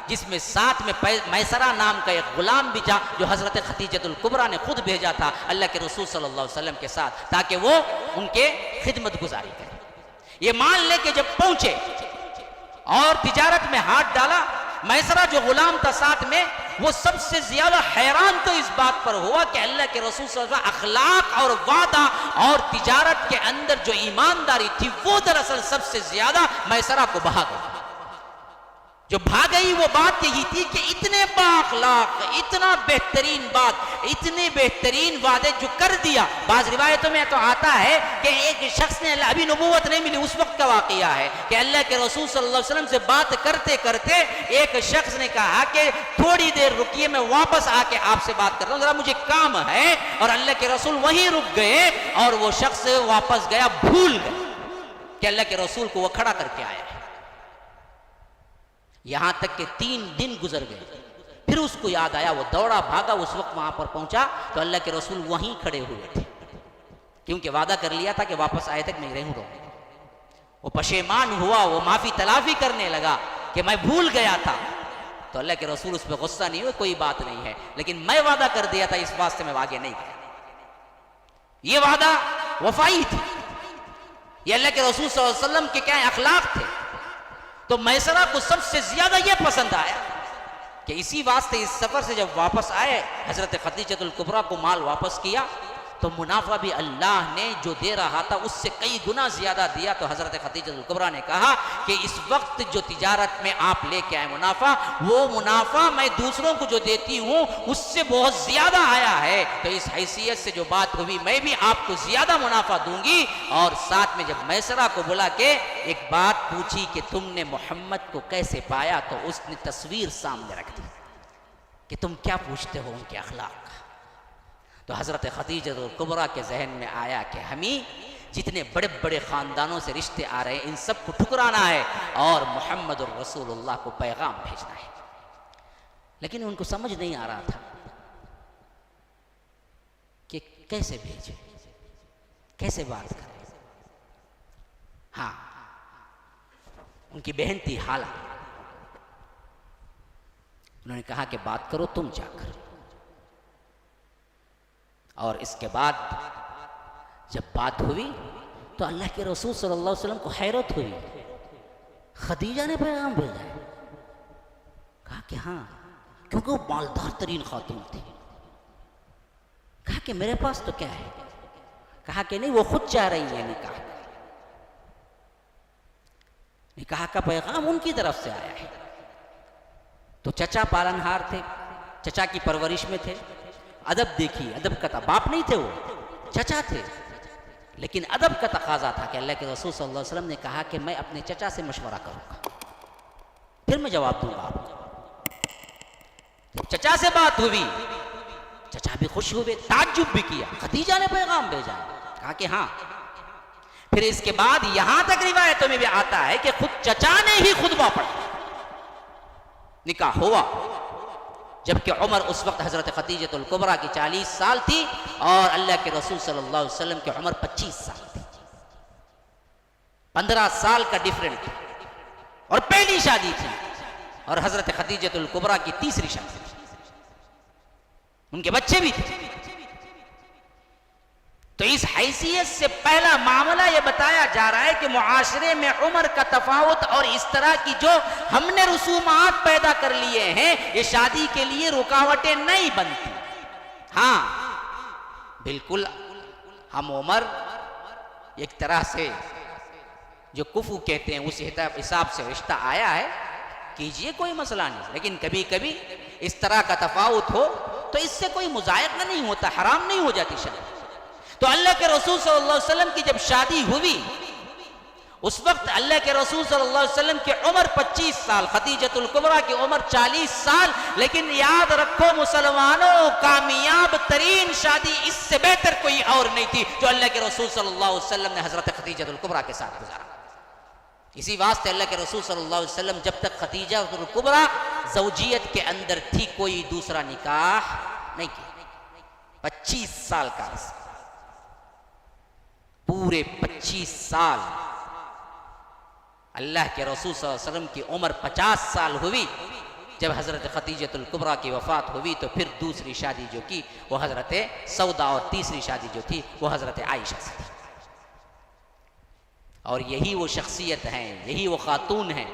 जिसमें साथ में मैसरा नाम का एक गुलाम भी था जो हजरत खदीजतुल कुबरा ने खुद भेजा था अल्लाह के रसूल सल्लल्लाहु अलैहि वसल्लम के साथ, ताकि वो उनके खिदमत गुजारी करे। ये माल लेके जब पहुंचे और तिजारत में हाथ डाला, मैसरा जो गुलाम था साथ में, वो सबसे ज्यादा हैरान तो इस बात पर हुआ कि अल्लाह के रसूल सल्लल्लाहु अलैहि वसल्लम अखलाक और वादा और तिजारत के अंदर जो ईमानदारी थी वो दरअसल सबसे ज्यादा मैसरा को बहा गई। जो भाग गई वो बात यही थी कि इतने बाअखलाक, इतना बेहतरीन बात, इतने बेहतरीन वादे जो कर दिया। बाज़ रिवायतों में तो आता है कि एक शख्स ने, अभी नबूवत नहीं मिली उस वक्त का वाक़या है, कि अल्लाह के रसूल सल्लल्लाहु अलैहि वसल्लम से बात करते करते एक शख्स ने कहा कि थोड़ी देर रुकिए, मैं वापस आके आपसे बात करता हूँ, जरा मुझे काम है। और अल्लाह के रसूल वहीं रुक गए और वो शख्स वापस गया, भूल गए कि अल्लाह के रसूल को वो खड़ा करके आया है। यहां तक कि 3 दिन गुजर गए, फिर उसको याद आया, वो दौड़ा भागा, उस वक्त वहां पर पहुंचा तो अल्लाह के रसूल वहीं खड़े हुए थे, क्योंकि वादा कर लिया था कि वापस आए तक मैं रहूंगा। वो पशेमान हुआ, वो माफी तलाफी करने लगा कि मैं भूल गया था। तो अल्लाह के रसूल उस पर गुस्सा नहीं हुए, कोई बात नहीं है, लेकिन मैं वादा कर दिया था, इस वास्ते मैं आगे नहीं गया। ये वादा वफाई थी, ये अल्लाह के रसूल सल्लल्लाहु अलैहि वसल्लम के क्या अखलाक थे। तो मैसरा को सबसे ज्यादा यह पसंद आया कि इसी वास्ते इस सफर से जब वापस आए, हजरत खदीजतुल कुबरा को माल वापस किया तो मुनाफा भी अल्लाह ने जो दे रहा था उससे कई गुना ज्यादा दिया। तो हजरत खदीजतुल कुबरा ने कहा कि इस वक्त जो तिजारत में आप लेके आए मुनाफा, वो मुनाफा मैं दूसरों को जो देती हूँ उससे बहुत ज्यादा आया है। तो इस हैसियत से जो बात हुई, मैं भी आपको ज्यादा मुनाफा दूंगी। और साथ में जब मैसरा को बुला के एक बात पूछी कि तुमने मोहम्मद को कैसे पाया, तो उसने तस्वीर सामने रख दी कि तुम क्या पूछते हो उनके अखलाक। तो हज़रत खदीजतुल कुबरा के जहन में आया कि हमें जितने बड़े बड़े ख़ानदानों से रिश्ते आ रहे हैं इन सब को ठुकराना है और मुहम्मदुर रसूलुल्लाह को पैगाम भेजना है। लेकिन उनको समझ नहीं आ रहा था कि कैसे भेजे, कैसे बात करें। हाँ, उनकी बहन थी हाला, उन्होंने कहा कि बात करो तुम जाकर। और इसके बाद जब बात हुई तो अल्लाह के रसूल सल्लल्लाहु अलैहि वसल्लम को हैरत हुई, खदीजा ने पैगाम भेजा है। कहा कि हाँ, क्योंकि वो मालदार तरीन खातून थी। कहा कि मेरे पास तो क्या है। कहा कि नहीं, वो खुद चाह रही है निकाह। निकाह का पैगाम उनकी तरफ से आया है। तो चचा पालनहार थे, चचा की परवरिश में थे। अदब देखिए, अदब का बाप नहीं थे, वो चचा थे, लेकिन अदब का तकाजा था कि अल्लाह के रसूल सल्लल्लाहु अलैहि वसल्लम ने कहा कि मैं अपने चचा से मशवरा करूंगा, फिर मैं जवाब दूंगा आपको। चचा से बात हुई, चचा भी खुश हुए, ताज्जुब भी किया, खदीजा ने पैगाम भेजा। कहा कि हाँ। फिर इसके बाद यहां तक रिवायतों में भी आता है कि खुद चचा ने ही खुतबा पढ़ा, निकाह हुआ। जबकि उमर उस वक्त हजरत खदीजतुल कुबरा की 40 साल थी और अल्लाह के रसूल सल्लल्लाहु अलैहि वसल्लम की उम्र 25 साल थी। 15 साल का डिफरेंट था और पहली शादी थी। और हजरत खदीजतुल कुबरा की तीसरी शादी थी, उनके बच्चे भी थे। तो इस हैसियत से पहला मामला यह बताया जा रहा है कि मुआशरे में उम्र का तफावत और इस तरह की जो हमने रसूमात पैदा कर लिए हैं, ये शादी के लिए रुकावटें नहीं बनती। हाँ बिल्कुल, हम उम्र एक तरह से जो कुफू कहते हैं उस हिसाब से रिश्ता आया है, कीजिए, कोई मसला नहीं। लेकिन कभी कभी इस तरह का तफावत हो तो इससे कोई मुजायका नहीं होता, हराम नहीं हो जाती शादी। तो अल्लाह के रसूल सल्लल्लाहु अलैहि वसल्लम की जब शादी हुई, उस वक्त अल्लाह के रसूल सल्लल्लाहु अलैहि वसल्लम की उम्र 25 साल, खदीजतुल कुबरा की उम्र 40 साल। लेकिन याद रखो मुसलमानों, कामयाब तरीन शादी इससे बेहतर कोई और नहीं थी जो अल्लाह के रसूल सल्लल्लाहु अलैहि वसल्लम ने हजरत खदीजतुल कुबरा के साथ गुजारा। इसी वास्ते अल्लाह के रसूल सल्लल्लाहु अलैहि वसल्लम जब तक खदीजतुल कुबरा ज़ौजियत के अंदर थी, कोई दूसरा निकाह नहीं किया। 25 साल का अर्सा, पूरे 25 साल। अल्लाह के रसूल सल्लल्लाहु अलैहि वसल्लम की उम्र 50 साल हुई जब हजरत खदीजतुल कुबरा की वफात हुई। तो फिर दूसरी शादी जो की वो हजरत सौदा, और तीसरी शादी जो थी वो हजरत आयशा से थी। और यही वो शख्सियत हैं, यही वो खातून हैं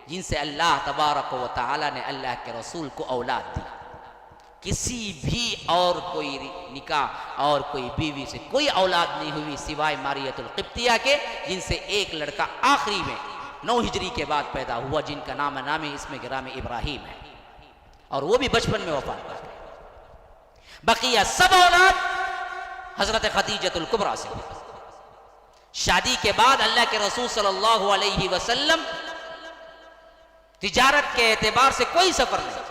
जिनसे अल्लाह तबारक व तआला ने अल्लाह के रसूल को औलाद दी। किसी भी और कोई निकाह और कोई बीवी से कोई औलाद नहीं हुई सिवाय मारियतुल क़िब्तिया के, जिनसे एक लड़का आखिरी में 9 हिजरी के बाद पैदा हुआ, जिनका नाम इसमें गिराम इब्राहिम है, और वो भी बचपन में वफात कर गए। बकिया सब औलाद हजरत खदीजतुल कुबरा से हुई। शादी के बाद अल्लाह के रसूल सल्लल्लाहु अलैहि वसल्लम तिजारत के एतबार से कोई सफर नहीं किया,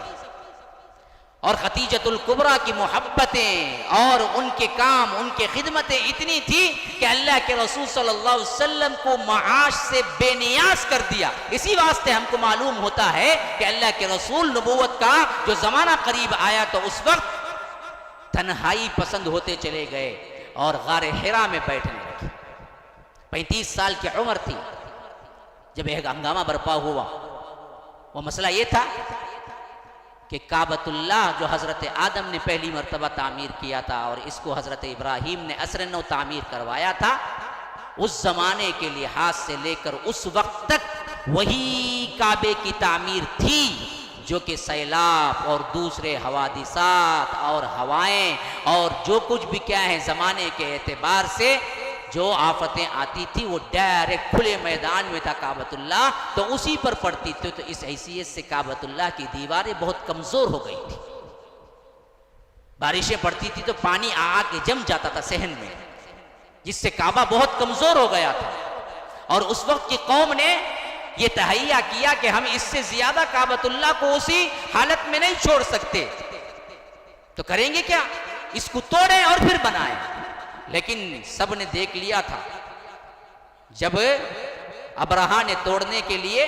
और खदीजतुल कुबरा की मोहब्बतें और उनके काम, उनके खिदमतें इतनी थी कि अल्लाह के रसूल सल्लल्लाहु अलैहि वसल्लम को माआश से बेनियाज कर दिया। इसी वास्ते हमको मालूम होता है कि अल्लाह के रसूल नबूवत का जो जमाना करीब आया तो उस वक्त तन्हाई पसंद होते चले गए और गारे हिरा में बैठने लगे। 35 साल की उम्र थी जब एक हंगामा बर्पा हुआ। वो मसला ये था कि काबतुल्लाह जो हज़रत आदम ने पहली मरतबा तामीर किया था और इसको हज़रत इब्राहीम ने असर नौ तामीर करवाया था, उस ज़माने के लिहाज से लेकर उस वक्त तक वही काबे की तामीर थी जो कि सैलाब और दूसरे हवादिसात और हवाएं और जो कुछ भी क्या है ज़माने के एतबार से जो आफतें आती थी वो डायरेक्ट खुले मैदान में था काबतुल्लाह, तो उसी पर पड़ती थी। तो इस हैसियत से काबतुल्लाह की दीवारें बहुत कमज़ोर हो गई थी। बारिशें पड़ती थी तो पानी आके जम जाता था सहन में, जिससे काबा बहुत कमज़ोर हो गया था। और उस वक्त की कौम ने ये तहैया किया कि हम इससे ज़्यादा काबतुल्लाह को उसी हालत में नहीं छोड़ सकते, तो करेंगे क्या, इसको तोड़ें और फिर बनाएं। लेकिन सब ने देख लिया था, जब अब्रहा ने तोड़ने के लिए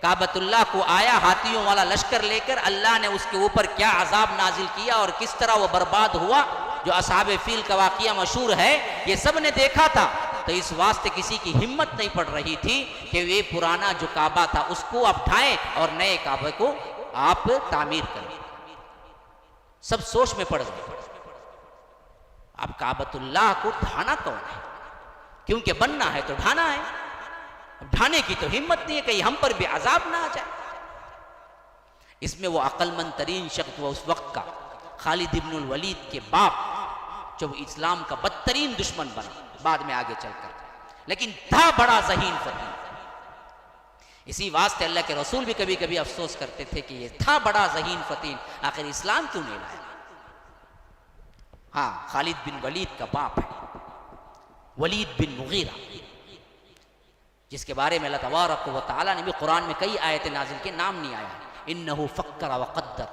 काबतुल्लाह को आया हाथियों वाला लश्कर लेकर, अल्लाह ने उसके ऊपर क्या अजाब नाजिल किया और किस तरह वो बर्बाद हुआ, जो असहाबे फील का वाक़िया मशहूर है, ये सब ने देखा था। तो इस वास्ते किसी की हिम्मत नहीं पड़ रही थी कि वे पुराना जो काबा था उसको आप ढाएं और नए काबे को आप तामीर करें। सब सोच में पड़ गए, अब काबतुल्लाह को ढाना कौन है, क्योंकि बनना है तो ढाना है, ढाने की तो हिम्मत नहीं है, कहीं हम पर भी अजाब ना आ जाए। इसमें वो अक्लमंद तरीन शख्स वो उस वक्त का खालिद इब्नुल वलीद के बाप, जो इस्लाम का बदतरीन दुश्मन बना बाद में आगे चलकर, लेकिन था बड़ा ज़हीन फतीन। इसी वास्ते अल्लाह के रसूल भी कभी कभी अफसोस करते थे कि ये था बड़ा ज़हीन फतीन, आखिर इस्लाम क्यों नहीं लाया। हाँ, खालिद बिन वलीद का बाप है वलीद बिन मुगीरा, जिसके बारे में अल्लाह तबारक व तआला ने भी कुरान में कई आयतें नाज़िल के, नाम नहीं आया। इन्नहु फक्कर व क़द्दर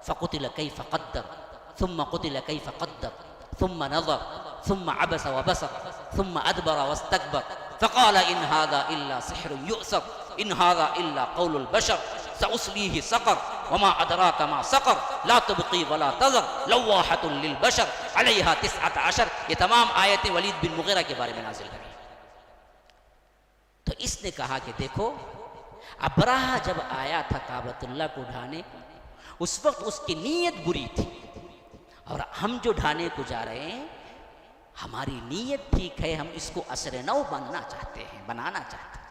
फ़क़ुतिल कैफ़ क़द्दर थुम्मा क़ुतिल कैफ़ क़द्दर थुम्मा नज़र थुम्मा अबस व बसर थुम्मा अदबर वस्तकबर फ़क़ाल इन हाज़ा इल्ला सिह्रुन युअसर इन हाज़ा इल्ला क़ौलुल बशर सउस्लीहि सक़र वमा अदराका मा सक़र ला तुबक़ी वला तज़र लव्वाहतुन लिल बशर अलैहा 19। ये तमाम आयतें वलीद बिन मुगीरा के बारे में नाज़िल हुई। तो इसने कहा कि देखो, अब्राहा जब आया था काबतुल्लाह को ढाने, उस वक्त उसकी नीयत बुरी थी, और हम जो ढाने को जा रहे हैं हमारी नीयत ठीक है, हम इसको असर नौ बनाना चाहते हैं, बनाना चाहते हैं।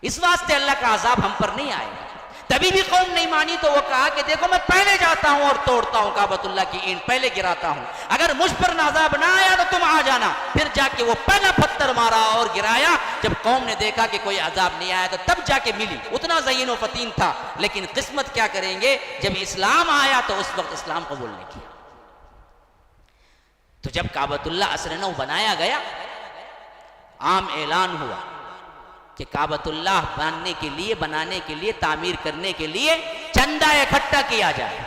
इस वास्ते अल्लाह का अजाब हम पर नहीं आएगा। तभी भी कौम नहीं मानी तो वो कहा कि देखो मैं पहले जाता हूं और तोड़ता हूं काबतुल्लाह की ईंट, पहले गिराता हूं, अगर मुझ पर अजाब ना आया तो तुम आ जाना। फिर जाके वो पहला पत्थर मारा और गिराया। जब कौम ने देखा कि कोई अजाब नहीं आया तो तब जाके मिली। उतना ज़हीन व फतीन था, लेकिन किस्मत क्या करेंगे, जब इस्लाम आया तो उस वक्त इस्लाम कबूल नहीं किया। तो जब काबतुल्लाह असर नौ बनाया गया, आम ऐलान हुआ कि काबतुल्लाह बनाने के लिए तामीर करने के लिए चंदा इकट्ठा किया जाए।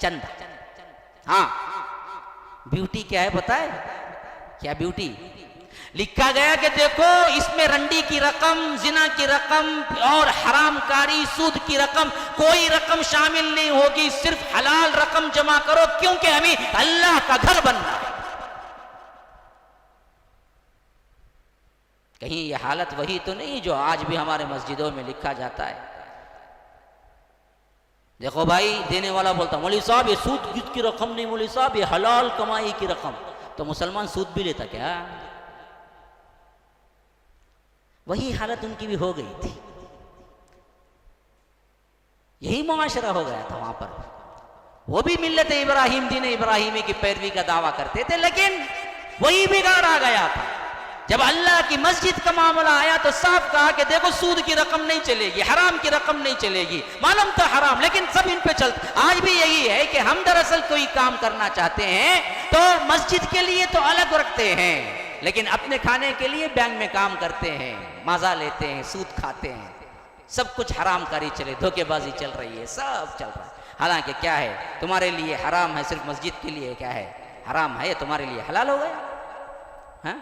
चंदा, हाँ, ब्यूटी क्या है पता है? क्या ब्यूटी? लिखा गया कि देखो इसमें रंडी की रकम, जिना की रकम और हरामकारी सूद की रकम, कोई रकम शामिल नहीं होगी, सिर्फ हलाल रकम जमा करो, क्योंकि हमें अल्लाह का घर बनना है। कहीं यह हालत वही तो नहीं जो आज भी हमारे मस्जिदों में लिखा जाता है? देखो भाई, देने वाला बोलता मौलवी साहब ये सूद की रकम नहीं, मौलवी साहब ये हलाल कमाई की रकम। तो मुसलमान सूद भी लेता क्या? वही हालत उनकी भी हो गई थी, यही मुआशरा हो गया था वहां पर। वो भी मिल्लत इब्राहिम, दीन इब्राहिमी की पैरवी का दावा करते थे, लेकिन वही बिगाड़ आ गया था। जब अल्लाह की मस्जिद का मामला आया तो साफ कहा कि देखो सूद की रकम नहीं चलेगी, हराम की रकम नहीं चलेगी। मालूम था हराम, लेकिन सब इन पे चलता। आज भी यही है कि हम दरअसल कोई काम करना चाहते हैं तो मस्जिद के लिए तो अलग रखते हैं, लेकिन अपने खाने के लिए बैंक में काम करते हैं, मजा लेते हैं, सूद खाते हैं, सब कुछ हराम कारी चले, धोखेबाजी चल रही है, सब चल रहा है। हालांकि क्या है, तुम्हारे लिए हराम है, सिर्फ मस्जिद के लिए क्या है हराम है, तुम्हारे लिए हलाल हो गया है?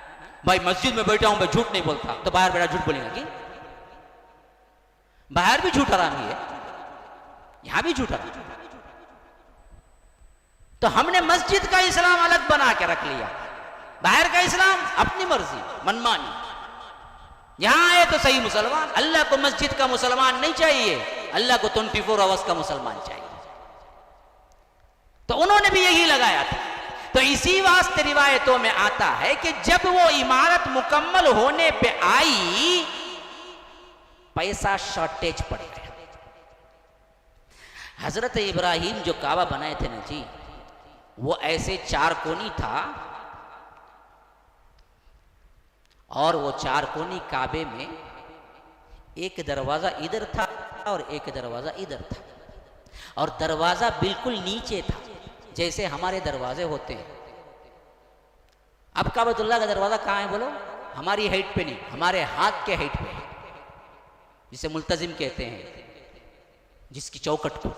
भाई मस्जिद में बैठा हूं, मैं झूठ नहीं बोलता, तो बाहर बैठा झूठ बोलेगा कि? बाहर भी झूठ हराम ही है, यहां भी झूठ हराम। तो हमने मस्जिद का इस्लाम अलग बना के रख लिया, बाहर का इस्लाम अपनी मर्जी, मनमानी। यहां आए तो सही मुसलमान, अल्लाह को मस्जिद का मुसलमान नहीं चाहिए, अल्लाह को 24 आवर्स का मुसलमान चाहिए। तो उन्होंने भी यही लगाया था। तो इसी वास्ते रिवायतों में आता है कि जब वो इमारत मुकम्मल होने पे आई, पैसा शॉर्टेज पड़ गया। हजरत इब्राहिम जो काबा बनाए थे ना जी, वो ऐसे चारकोनी था, और वो चारकोनी काबे में एक दरवाजा इधर था और एक दरवाजा इधर था, और दरवाजा बिल्कुल नीचे था जैसे हमारे दरवाजे होते हैं। अब काबतुल्लाह का दरवाजा कहाँ है बोलो? हमारी हाइट पे नहीं, हमारे हाथ के हाइट पे है, जिसे मुल्तजिम कहते हैं, जिसकी चौखट को,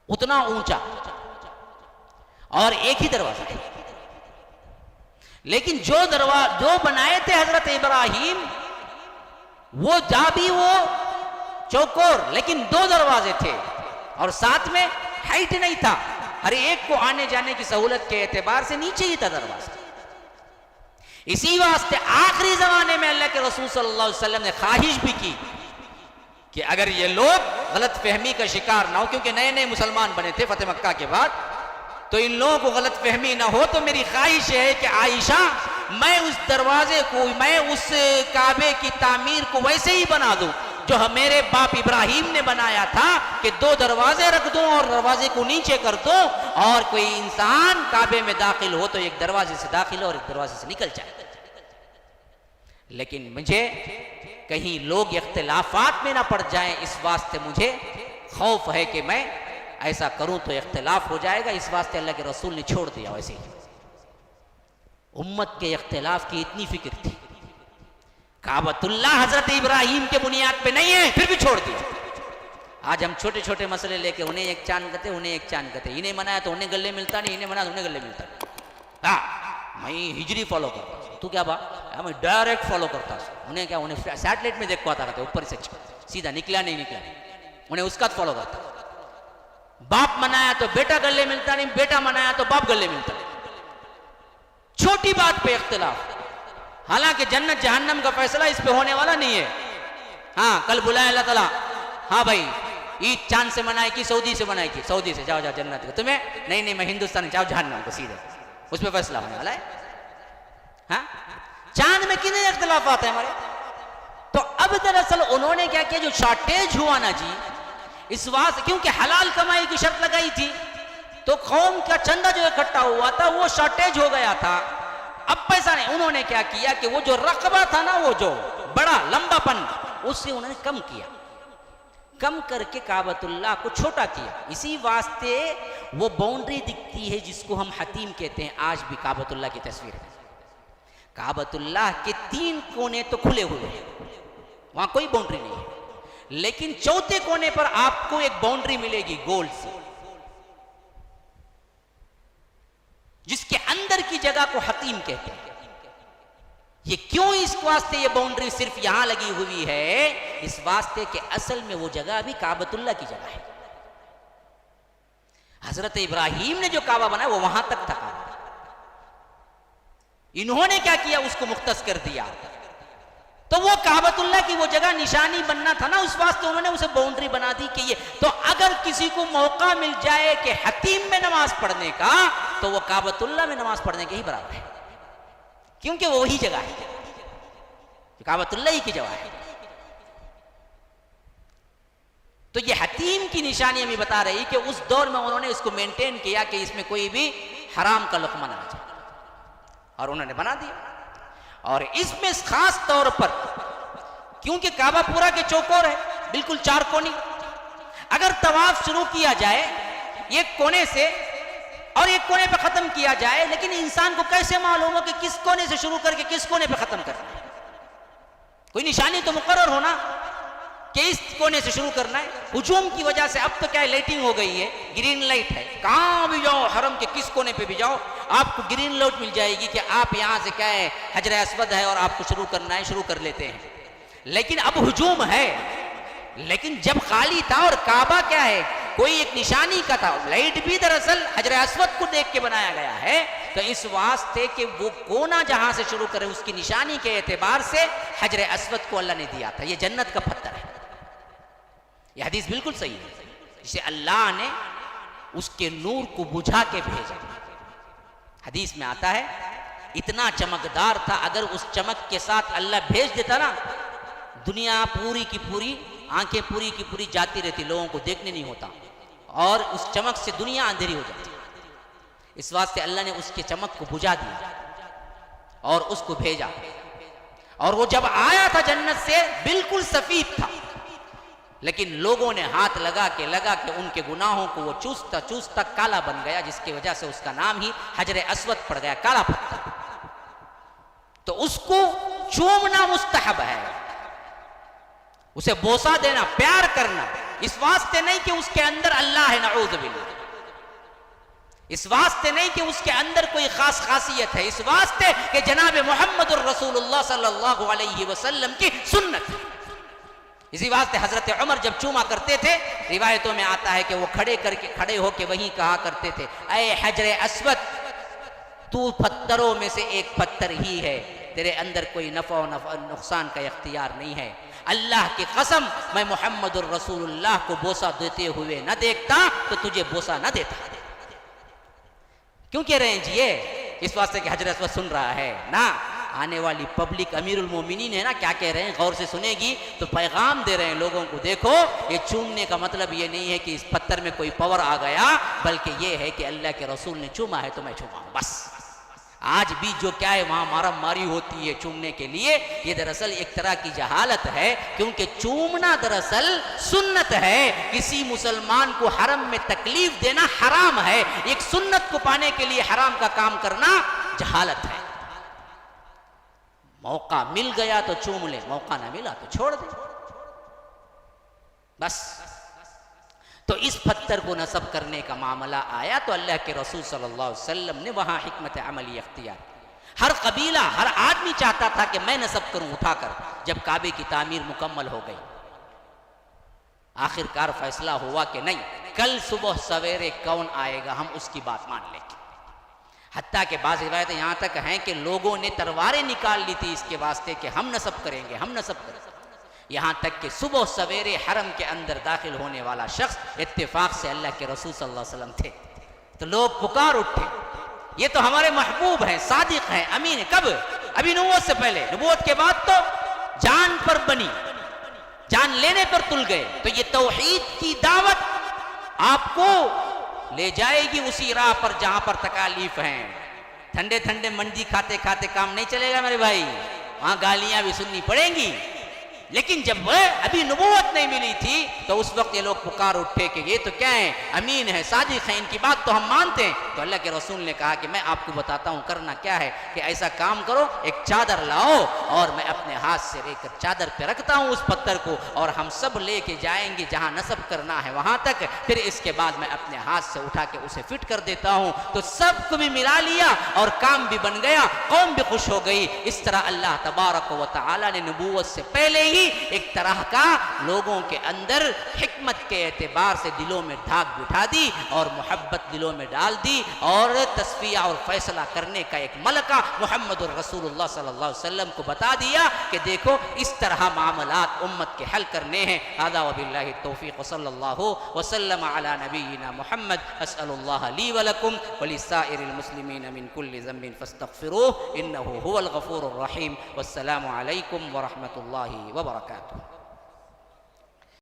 उतना ऊंचा, और एक ही दरवाजा है। लेकिन जो बनाए थे हजरत इब्राहिम, वो भी वो चौकोर, लेकिन 2 दरवाजे थे, और साथ में हाइट नहीं था, हर एक को आने जाने की सहूलत के एतबार से नीचे ही था दरवाजा। इसी वास्ते आखिरी जमाने में अल्लाह के रसूल सल्लल्लाहु अलैहि वसल्लम ने ख्वाहिश भी की कि अगर ये लोग गलत फहमी का शिकार ना हो, क्योंकि नए नए मुसलमान बने थे फतेह मक्का के बाद, तो इन लोगों को गलत फहमी ना हो, तो मेरी ख्वाहिश है कि आयशा, मैं उस दरवाजे को, मैं उस काबे की तामीर को वैसे ही बना दूं जो मेरे बाप इब्राहिम ने बनाया था, कि 2 दरवाजे रख दूं और दरवाजे को नीचे कर दूं, और कोई इंसान काबे में दाखिल हो तो एक दरवाजे से दाखिल हो और एक दरवाजे से निकल जाए। लेकिन मुझे कहीं लोग इख्तिलाफात में ना पड़ जाएं, इस वास्ते मुझे खौफ है कि मैं ऐसा करूं तो इख्तिलाफ हो जाएगा। इस वास्ते अल्लाह के रसूल ने छोड़ दिया। वैसे ही उम्मत के इख्तिलाफ की इतनी फिक्र थी, काबतुल्लाह हजरत इब्राहिम के बुनियाद पे नहीं है, फिर भी छोड़ दिया। आज हम छोटे छोटे मसले लेके उन्हें एक चांद कहते, उन्हें एक चांद कहते, इन्हें मनाया तो उन्हें गले मिलता नहीं, इन्हें मनाया तो उन्हें गले मिलता नहीं। हाँ, मैं हिजरी फॉलो करता, तू क्या मैं डायरेक्ट फॉलो करता, उन्हें क्या, उन्हें सैटेलाइट में देखो आता था ऊपर से सीधा, निकला नहीं निकला, उन्हें उसका फॉलो करता। बाप मनाया तो बेटा गले मिलता नहीं, बेटा मनाया तो बाप गले मिलता नहीं। छोटी बात पे इख्तिलाफ, हालांकि जन्नत जहन्नम का फैसला इस पे होने वाला नहीं है। हाँ, कल बुलाया अल्लाह ताला, हाँ भाई ईद चांद से मनाई की सऊदी से मनाई की, सऊदी से जाओ जाओ जन्नत को, तुम्हें नहीं मैं हिंदुस्तान, जाओ जहन्नम को सीधे, उस पर फैसला होने वाला है। हाँ, चांद में कितने इख्तिलाफात है हमारे। तो अब दरअसल उन्होंने क्या किया, जो शॉर्टेज हुआ ना जी, इस वास्ते क्योंकि हलाल कमाई की शर्त लगाई थी, तो कौम का चंदा जो इकट्ठा हुआ था वो शॉर्टेज हो गया था, अब पैसा नहीं। उन्होंने क्या किया कि वो जो रकबा था ना, वो जो बड़ा लंबापन, उससे उन्होंने कम किया, कम करके काबतुल्लाह को छोटा किया। इसी वास्ते वो बाउंड्री दिखती है जिसको हम हतीम कहते हैं आज भी काबतुल्लाह की तस्वीर में। काबतुल्लाह के 3 कोने तो खुले हुए हैं, वहां कोई बाउंड्री नहीं है, लेकिन चौथे कोने पर आपको एक बाउंड्री मिलेगी गोल से, जिसके अंदर की जगह को हतीम कहते हैं। ये क्यों इस वास्ते ये बाउंड्री सिर्फ यहां लगी हुई है, इस वास्ते के असल में वो जगह भी काबतुल्लाह की जगह है। हजरत इब्राहिम ने जो काबा बनाया वो वहां तक था काबा, इन्होंने क्या किया, उसको मुख्तस कर दिया। तो वो काबतुल्लाह की वो जगह निशानी बनना था ना, उस वास्ते उन्होंने उसे बाउंड्री बना दी कि ये। तो अगर किसी को मौका मिल जाए कि हतीम में नमाज पढ़ने का, तो वो काबतुल्लाह में नमाज पढ़ने के ही बराबर है, क्योंकि वो वही जगह है, काबतुल्लाह ही की जगह है। तो ये हतीम की निशानी हमें बता रही कि उस दौर में उन्होंने इसको मेंटेन किया कि इसमें कोई भी हराम का लुक़्मा ना आ जाए, और उन्होंने बना दिया। और इसमें खास तौर पर क्योंकि काबा पूरा के चौकोर है, बिल्कुल 4 कोनी, अगर तवाफ शुरू किया जाए एक कोने से और एक कोने पे खत्म किया जाए, लेकिन इंसान को कैसे मालूम हो कि किस कोने से शुरू करके किस कोने पे खत्म करना है? कोई निशानी तो मुकर्रर होना कि इस कोने से शुरू करना है। हुजूम की वजह से अब तो क्या लाइटिंग हो गई है, ग्रीन लाइट है, कहां भी जाओ, हरम के किस कोने पे भी जाओ आपको ग्रीन लाइट मिल जाएगी कि आप यहां से क्या है, हजर अस्वद है और आपको शुरू करना है, शुरू कर लेते हैं। लेकिन अब हुजूम है, लेकिन जब खाली था और काबा क्या है, कोई एक निशानी का था, लाइट भी दरअसल हजर अस्वद को देख के बनाया गया है। तो इस वास्ते कि वो कोना जहां से शुरू करे उसकी निशानी के एतबार से हजर अस्वद को अल्लाह ने दिया था, ये जन्नत का पत्थर है। यह हदीस बिल्कुल सही है, जिसे अल्लाह ने उसके नूर को बुझा के भेजा। हदीस में आता है इतना चमकदार था, अगर उस चमक के साथ अल्लाह भेज देता ना, दुनिया पूरी की पूरी, आंखें पूरी की पूरी जाती रहती, लोगों को देखने नहीं होता, और उस चमक से दुनिया अंधेरी हो जाती। इस वास्ते अल्लाह ने उसके चमक को बुझा दिया और उसको भेजा। और वो जब आया था जन्नत से बिल्कुल सफेद था, लेकिन लोगों ने हाथ लगा के उनके गुनाहों को वो चूसता चूसता काला बन गया, जिसकी वजह से उसका नाम ही हजर अस्वद पड़ गया, काला पत्थर। तो उसको चूमना मुस्तहब है, उसे बोसा देना, प्यार करना, इस वास्ते नहीं कि उसके अंदर अल्लाह है, नऊज़ बिल्लाह, इस वास्ते नहीं कि उसके अंदर कोई खास खासियत है, इस वास्ते कि जनाब मुहम्मदुर रसूलुल्लाह सल्लल्लाहु अलैहि वसल्लम की सुन्नत है। इसी वास्ते हजरत उमर जब चूमा करते थे, रिवायतों में आता है कि वो खड़े होके वहीं कहा करते थे, ऐ हजर अस्वद, तू पत्थरों में से एक पत्थर ही है, तेरे अंदर कोई नफा नुकसान का इख्तियार नहीं है। अल्लाह की कसम, मैं मुहम्मदुर रसूलुल्लाह को बोसा देते हुए न देखता तो तुझे बोसा न देता। क्यों कह रहे हैं जी ये? इस वास्ते कि हजरत अस्वद सुन रहा है ना, आने वाली पब्लिक अमीरुल मोमिनीन है ना, क्या कह रहे हैं, गौर से सुनेगी तो पैगाम दे रहे हैं लोगों को, देखो ये चूमने का मतलब ये नहीं है कि इस पत्थर में कोई पावर आ गया, बल्कि ये है कि अल्लाह के रसूल ने चूमा है तो मैं चूमा, बस। आज भी जो क्या है वहां मारा मारी होती है चूमने के लिए, ये दरअसल एक तरह की जहालत है, क्योंकि चूमना दरअसल सुन्नत है। किसी मुसलमान को हरम में तकलीफ देना हराम है, एक सुन्नत को पाने के लिए हराम का काम करना जहालत है। मौका मिल गया तो चूम ले, मौका ना मिला तो छोड़ दे, बस। तो इस पत्थर को नसब करने का मामला आया तो अल्लाह के रसूल सल्लल्लाहु अलैहि वसल्लम ने वहां हिकमत अमली अख्तियार। हर कबीला, हर आदमी चाहता था कि मैं नसब करूं उठाकर। जब काबे की तामीर मुकम्मल हो गई, आखिरकार फैसला हुआ कि नहीं, कल सुबह सवेरे कौन आएगा हम उसकी बात मान लेंगे। हत्ता के बाज़ रिवायतें यहाँ तक हैं कि लोगों ने तलवारें निकाल ली थी इसके वास्ते कि हम नसब करेंगे, हम नसब करेंगे। यहाँ तक कि सुबह सवेरे हरम के अंदर दाखिल होने वाला शख्स इत्तेफाक से अल्लाह के रसूल सल्लल्लाहु अलैहि वसल्लम थे। तो लोग पुकार उठे, ये तो हमारे महबूब हैं, सादिक हैं, अमीन हैं। कब? अभी नबूवत से पहले, नबूवत के बाद तो जान पर बनी, जान लेने पर तुल गए। तो ये तौहीद की दावत आपको ले जाएगी उसी राह पर जहां पर तकालीफ हैं। ठंडे ठंडे मंडी खाते खाते काम नहीं चलेगा मेरे भाई, वहां गालियां भी सुननी पड़ेंगी। लेकिन जब वह अभी नबूवत नहीं मिली थी तो उस वक्त ये लोग पुकार उठे कि ये तो क्या है, अमीन है, सादिक है, इनकी बात तो हम मानते हैं। तो अल्लाह के रसूल ने कहा कि मैं आपको बताता हूँ करना क्या है, कि ऐसा काम करो, एक चादर लाओ और मैं अपने हाथ से लेकर चादर पे रखता हूँ उस पत्थर को, और हम सब लेके जाएंगे जहाँ नसब करना है वहां तक, फिर इसके बाद मैं अपने हाथ से उठा के उसे फिट कर देता हूँ। तो सबको भी मिला लिया और काम भी बन गया, कौम भी खुश हो गई। इस तरह अल्लाह तबारक व तआला ने नबूवत से पहले ही एक तरह का लोगों के अंदर हिकमत के एतबार से दिलों में धाक बिठा दी और मोहब्बत दिलों में डाल दी, और तस्फिया और फैसला करने का एक मलका मुहम्मद रसूलुल्लाह सल्लल्लाहु अलैहि वसल्लम को बता दिया कि देखो इस तरह मामलात उम्मत के हल करने हैं। हादा व बिल्लाहि तौफीक व सल्लल्लाहु वसल्लम अला नबीना मुहम्मद। अस्अलुल्लाह ली व लकुम व लिसाइरिल मुस्लिमीन मिन कुल्लि ज़ंबिन फस्तगफिरूह इन्नहु हुवल गफूरुर रहीम। वस्सलामु अलैकुम व रहमतुल्लाहि व बरकातुहू।